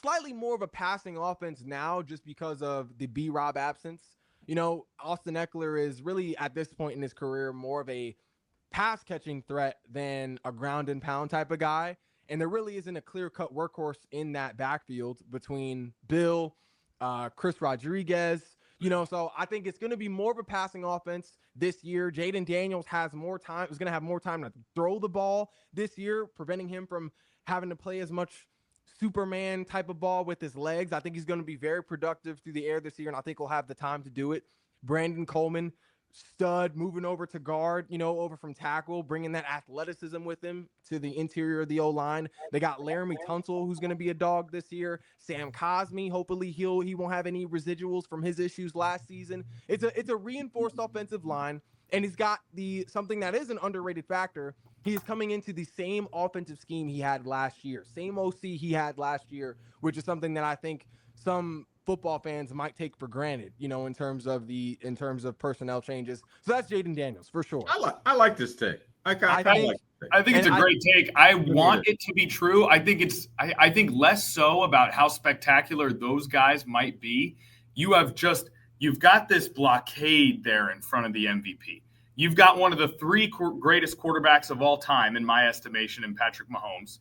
slightly more of a passing offense now just because of the B-Rob absence. Austin Eckler is really at this point in his career more of a pass catching threat than a ground and pound type of guy. And there really isn't a clear cut workhorse in that backfield between Bill, Chris Rodriguez, so I think it's going to be more of a passing offense this year. Jaden Daniels is going to have more time to throw the ball this year, preventing him from having to play as much Superman type of ball with his legs. I think he's going to be very productive through the air this year, and I think he'll have the time to do it. Brandon Coleman, stud, moving over to guard, over from tackle, bringing that athleticism with him to the interior of the O-line. They got Laramie Tunsil, who's going to be a dog this year. Sam Cosmi, hopefully he won't have any residuals from his issues last season. It's a reinforced offensive line, and he's got something that is an underrated factor. He is coming into the same offensive scheme he had last year, same OC he had last year, which is something that I think some football fans might take for granted, in terms of personnel changes. So that's Jaden Daniels for sure. I like this take. I think it's a great take. I want it to be true. I think less so about how spectacular those guys might be. You've got this blockade there in front of the MVP. You've got one of the three greatest quarterbacks of all time, in my estimation, in Patrick Mahomes.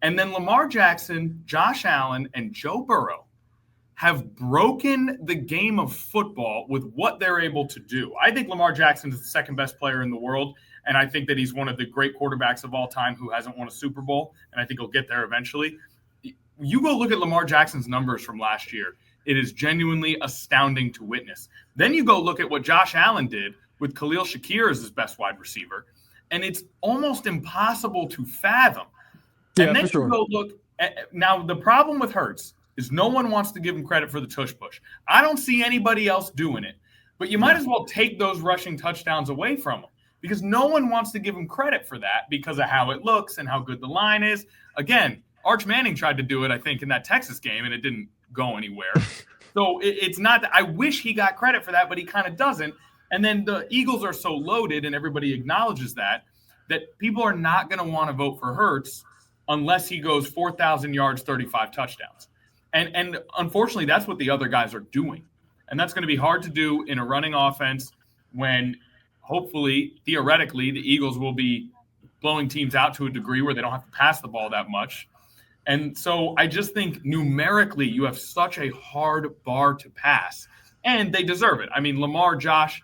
And then Lamar Jackson, Josh Allen, and Joe Burrow have broken the game of football with what they're able to do. I think Lamar Jackson is the second best player in the world, and I think that he's one of the great quarterbacks of all time who hasn't won a Super Bowl, and I think he'll get there eventually. You go look at Lamar Jackson's numbers from last year. It is genuinely astounding to witness. Then you go look at what Josh Allen did with Khalil Shakir as his best wide receiver, and it's almost impossible to fathom. Yeah, and then for sure. You go look at, now the problem with Hurts is no one wants to give him credit for the tush push. I don't see anybody else doing it, but you might as well take those rushing touchdowns away from him because no one wants to give him credit for that because of how it looks and how good the line is. Again, Arch Manning tried to do it, I think, in that Texas game, and it didn't go anywhere. So it's not that I wish he got credit for that, but he kind of doesn't. And then the Eagles are so loaded, and everybody acknowledges that people are not going to want to vote for Hurts unless he goes 4,000 yards, 35 touchdowns. And unfortunately, that's what the other guys are doing. And that's going to be hard to do in a running offense when hopefully, theoretically, the Eagles will be blowing teams out to a degree where they don't have to pass the ball that much. And so I just think numerically you have such a hard bar to pass, and they deserve it. I mean, Lamar, Josh,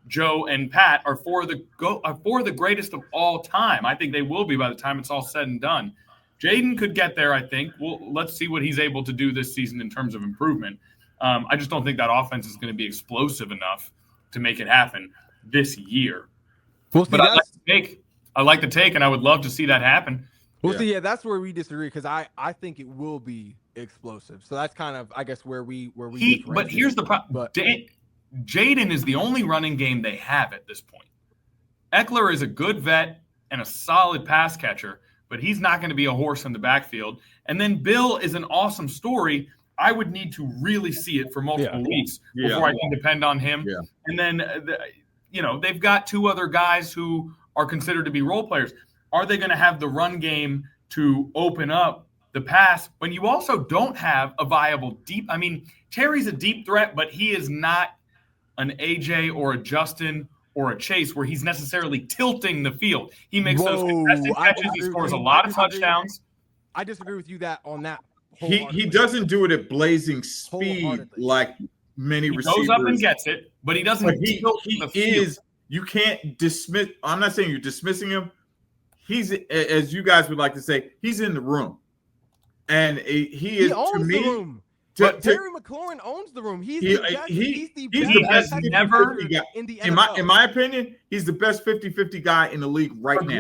Joe, and Pat are four of the greatest of all time. I think they will be by the time it's all said and done. Jaden could get there, I think. Well, let's see what he's able to do this season in terms of improvement. I just don't think that offense is going to be explosive enough to make it happen this year. We'll see. But I like the take, and I would love to see that happen. We'll see. Yeah, that's where we disagree because I think it will be explosive. So that's kind of, I guess, where we. But here's the problem. Jaden is the only running game they have at this point. Eckler is a good vet and a solid pass catcher, but he's not going to be a horse in the backfield. And then Bill is an awesome story. I would need to really see it for multiple weeks before I can depend on him. Yeah. And then, they've got two other guys who are considered to be role players. Are they going to have the run game to open up the pass when you also don't have a viable deep? I mean, Terry's a deep threat, but he is not an AJ or a Justin or a Chase where he's necessarily tilting the field. He makes those contested catches. He scores a lot of touchdowns. I disagree with you on that. He doesn't do it at blazing speed like many receivers. He goes up and gets it, but he doesn't tilt the field. You can't dismiss. I'm not saying you're dismissing him. He's, as you guys would like to say, he's in the room, and he owns the room. Terry McLaurin owns the room. He's the best ever in the NFL. In my opinion, he's the best 50-50 guy in the league right now.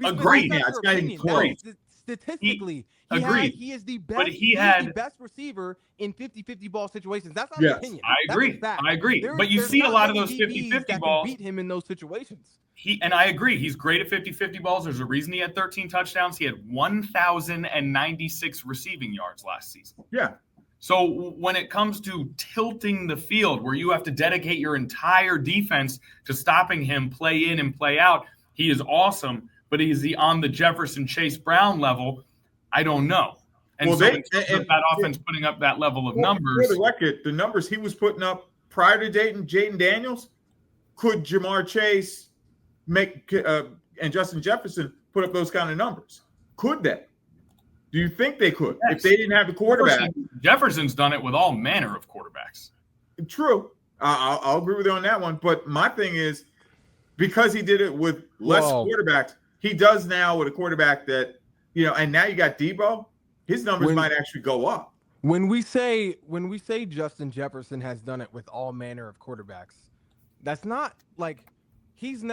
Agreed. Yeah, it's not even close. Statistically, he is the best. But he is the best receiver in 50-50 ball situations. That's not an opinion. I agree. But you see a lot of those 50-50 balls. Beat him in those situations. And I agree. He's great at 50-50 balls. There's a reason he had 13 touchdowns. He had 1,096 receiving yards last season. Yeah. So when it comes to tilting the field, where you have to dedicate your entire defense to stopping him play in and play out, he is awesome. But is he on the Jefferson Chase Brown level? I don't know. And that offense putting up that level of numbers. For the record, the numbers he was putting up prior to Jaden Daniels, could Jamar Chase and Justin Jefferson put up those kind of numbers? Could they? Do you think they could if they didn't have the quarterback? Jefferson's done it with all manner of quarterbacks. True. I'll agree with you on that one. But my thing is, because he did it with less quarterbacks, he does now with a quarterback that, and now you got Debo, his numbers might actually go up. When we say Justin Jefferson has done it with all manner of quarterbacks, that's not like his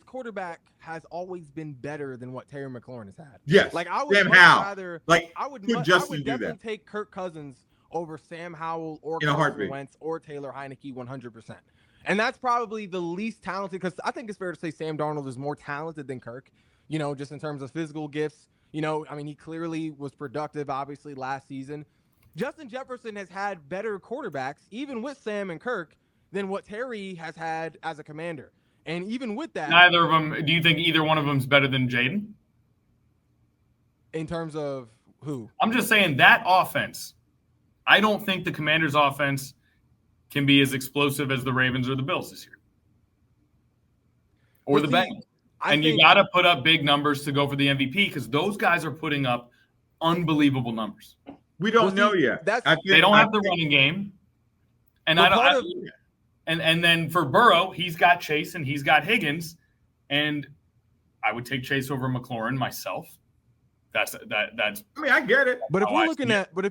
quarterback has always been better than what Terry McLaurin has had. Yes. Like I would definitely take Kirk Cousins over Sam Howell or Carson Wentz or Taylor Heineke 100%. And that's probably the least talented, because I think it's fair to say Sam Darnold is more talented than Kirk, just in terms of physical gifts. He clearly was productive, obviously, last season. Justin Jefferson has had better quarterbacks, even with Sam and Kirk, than what Terry has had as a Commander. And even with that, neither of them. Do you think either one of them is better than Jaden? In terms of who? I'm just saying that offense. I don't think the Commanders' offense can be as explosive as the Ravens or the Bills this year, or the Bengals. And you got to put up big numbers to go for the MVP, because those guys are putting up unbelievable numbers. We don't know yet. They don't have the running game, and And then for Burrow, he's got Chase and he's got Higgins, and I would take Chase over McLaurin myself. That's. I mean, I get it. But if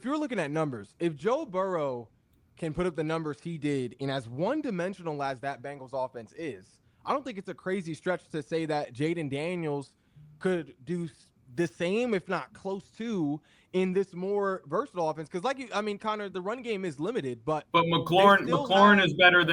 you're looking at numbers, if Joe Burrow can put up the numbers he did, and as one-dimensional as that Bengals offense is, I don't think it's a crazy stretch to say that Jaden Daniels could do the same, if not close to, in this more versatile offense. Because, Connor, the run game is limited, but McLaurin's better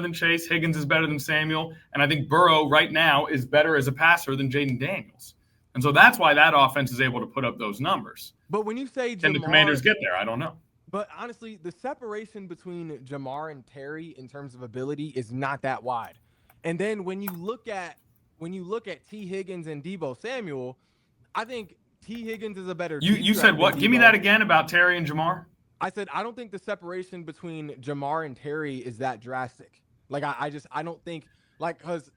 than Chase. Higgins is better than Samuel, and I think Burrow right now is better as a passer than Jaden Daniels, and so that's why that offense is able to put up those numbers. But when you say and the Commanders get there, I don't know. But honestly, the separation between Jamar and Terry in terms of ability is not that wide. And then when you look at when you look at T. Higgins and Deebo Samuel, I think T. Higgins is a better. You said what? Give me that again about Terry and Jamar. I said I don't think the separation between Jamar and Terry is that drastic. Like I don't think because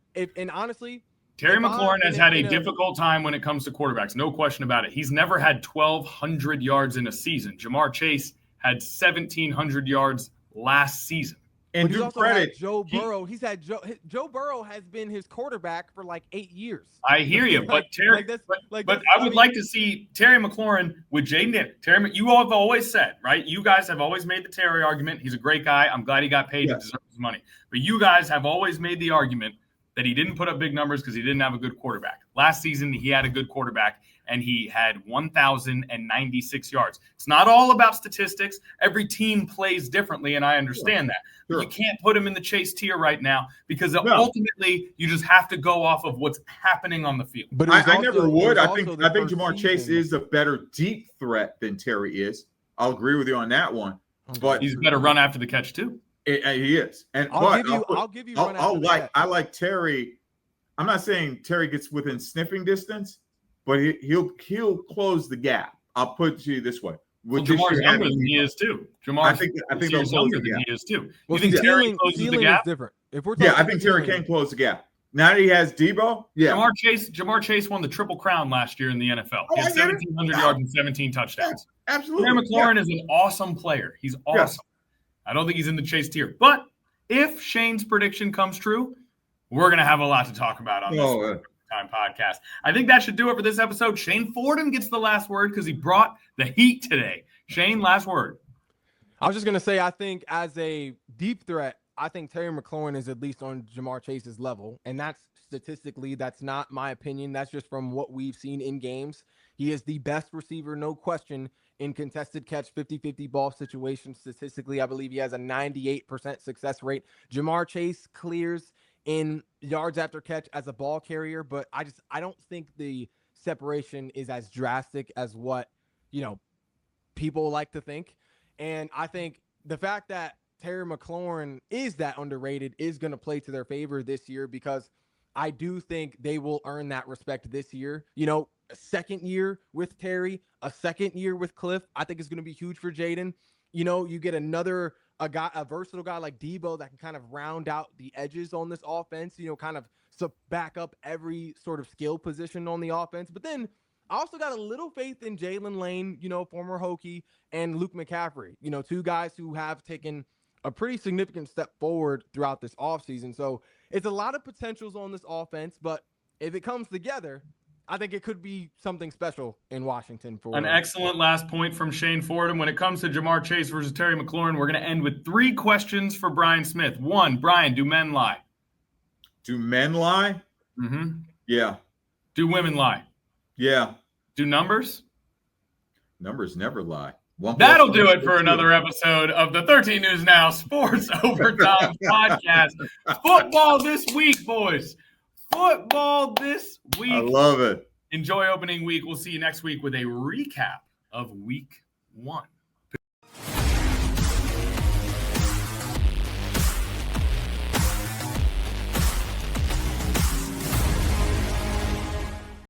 honestly. Terry McLaurin has had a difficult time when it comes to quarterbacks. No question about it. He's never had 1,200 yards in a season. Jamar Chase had 1,700 yards last season. And he's also credit, Joe Burrow. Joe Burrow has been his quarterback for like 8 years. I hear you, but Terry. But I would like to see Terry McLaurin with Jaden. Terry, you all have always said, right? You guys have always made the Terry argument. He's a great guy. I'm glad he got paid. He deserves his money. But you guys have always made the argument that he didn't put up big numbers because he didn't have a good quarterback. Last season, he had a good quarterback, and he had 1,096 yards. It's not all about statistics. Every team plays differently, and I understand that. Sure. But you can't put him in the Chase tier right now because ultimately you just have to go off of what's happening on the field. But I never would. I think Jamar Chase is a better deep threat than Terry is. I'll agree with you on that one. But he's a better run after the catch, too. He is, and I'll give you. I like Terry. I'm not saying Terry gets within sniffing distance, but he'll close the gap. I'll put you this way: Jamar's younger than he is too. I think he's younger than he is too. You think Terry closes the gap? Different. I think Terry can close the gap. Now that he has Deebo, Jamar Chase won the Triple Crown last year in the NFL. He had 1,700 yards and 17 touchdowns. Absolutely. Terry McLaurin is an awesome player. He's awesome. Yeah. I don't think he's in the Chase tier. But if Shane's prediction comes true, we're going to have a lot to talk about on this time podcast. I think that should do it for this episode. Shane Fordham gets the last word because he brought the heat today. Shane, last word. I was just going to say, I think as a deep threat, I think Terry McLaurin is at least on Jamar Chase's level. And that's statistically, that's not my opinion. That's just from what we've seen in games. He is the best receiver, no question, in contested catch 50-50 ball situations. Statistically, I believe he has a 98% success rate. Jamar Chase clears in yards after catch as a ball carrier, but I don't think the separation is as drastic as what, people like to think. And I think the fact that Terry McLaurin is that underrated is going to play to their favor this year, because I do think they will earn that respect this year. A second year with Terry, a second year with Cliff, I think is going to be huge for Jaden. You get a versatile guy like Deebo that can kind of round out the edges on this offense, kind of back up every sort of skill position on the offense. But then I also got a little faith in Jalen Lane, former Hokie, and Luke McCaffrey, two guys who have taken a pretty significant step forward throughout this offseason. So it's a lot of potentials on this offense, but if it comes together, I think it could be something special in Washington. For an excellent last point from Shane Fordham. When it comes to Jamar Chase versus Terry McLaurin, we're going to end with 3 questions for Brian Smith. 1, Brian, do men lie? Do men lie? Mm-hmm. Yeah. Do women lie? Yeah. Do numbers? Numbers never lie. That'll do it for another episode of the 13 News Now Sports Overtime Podcast. Football this week, boys. Football this week. I love it. Enjoy opening week. We'll see you next week with a recap of week 1.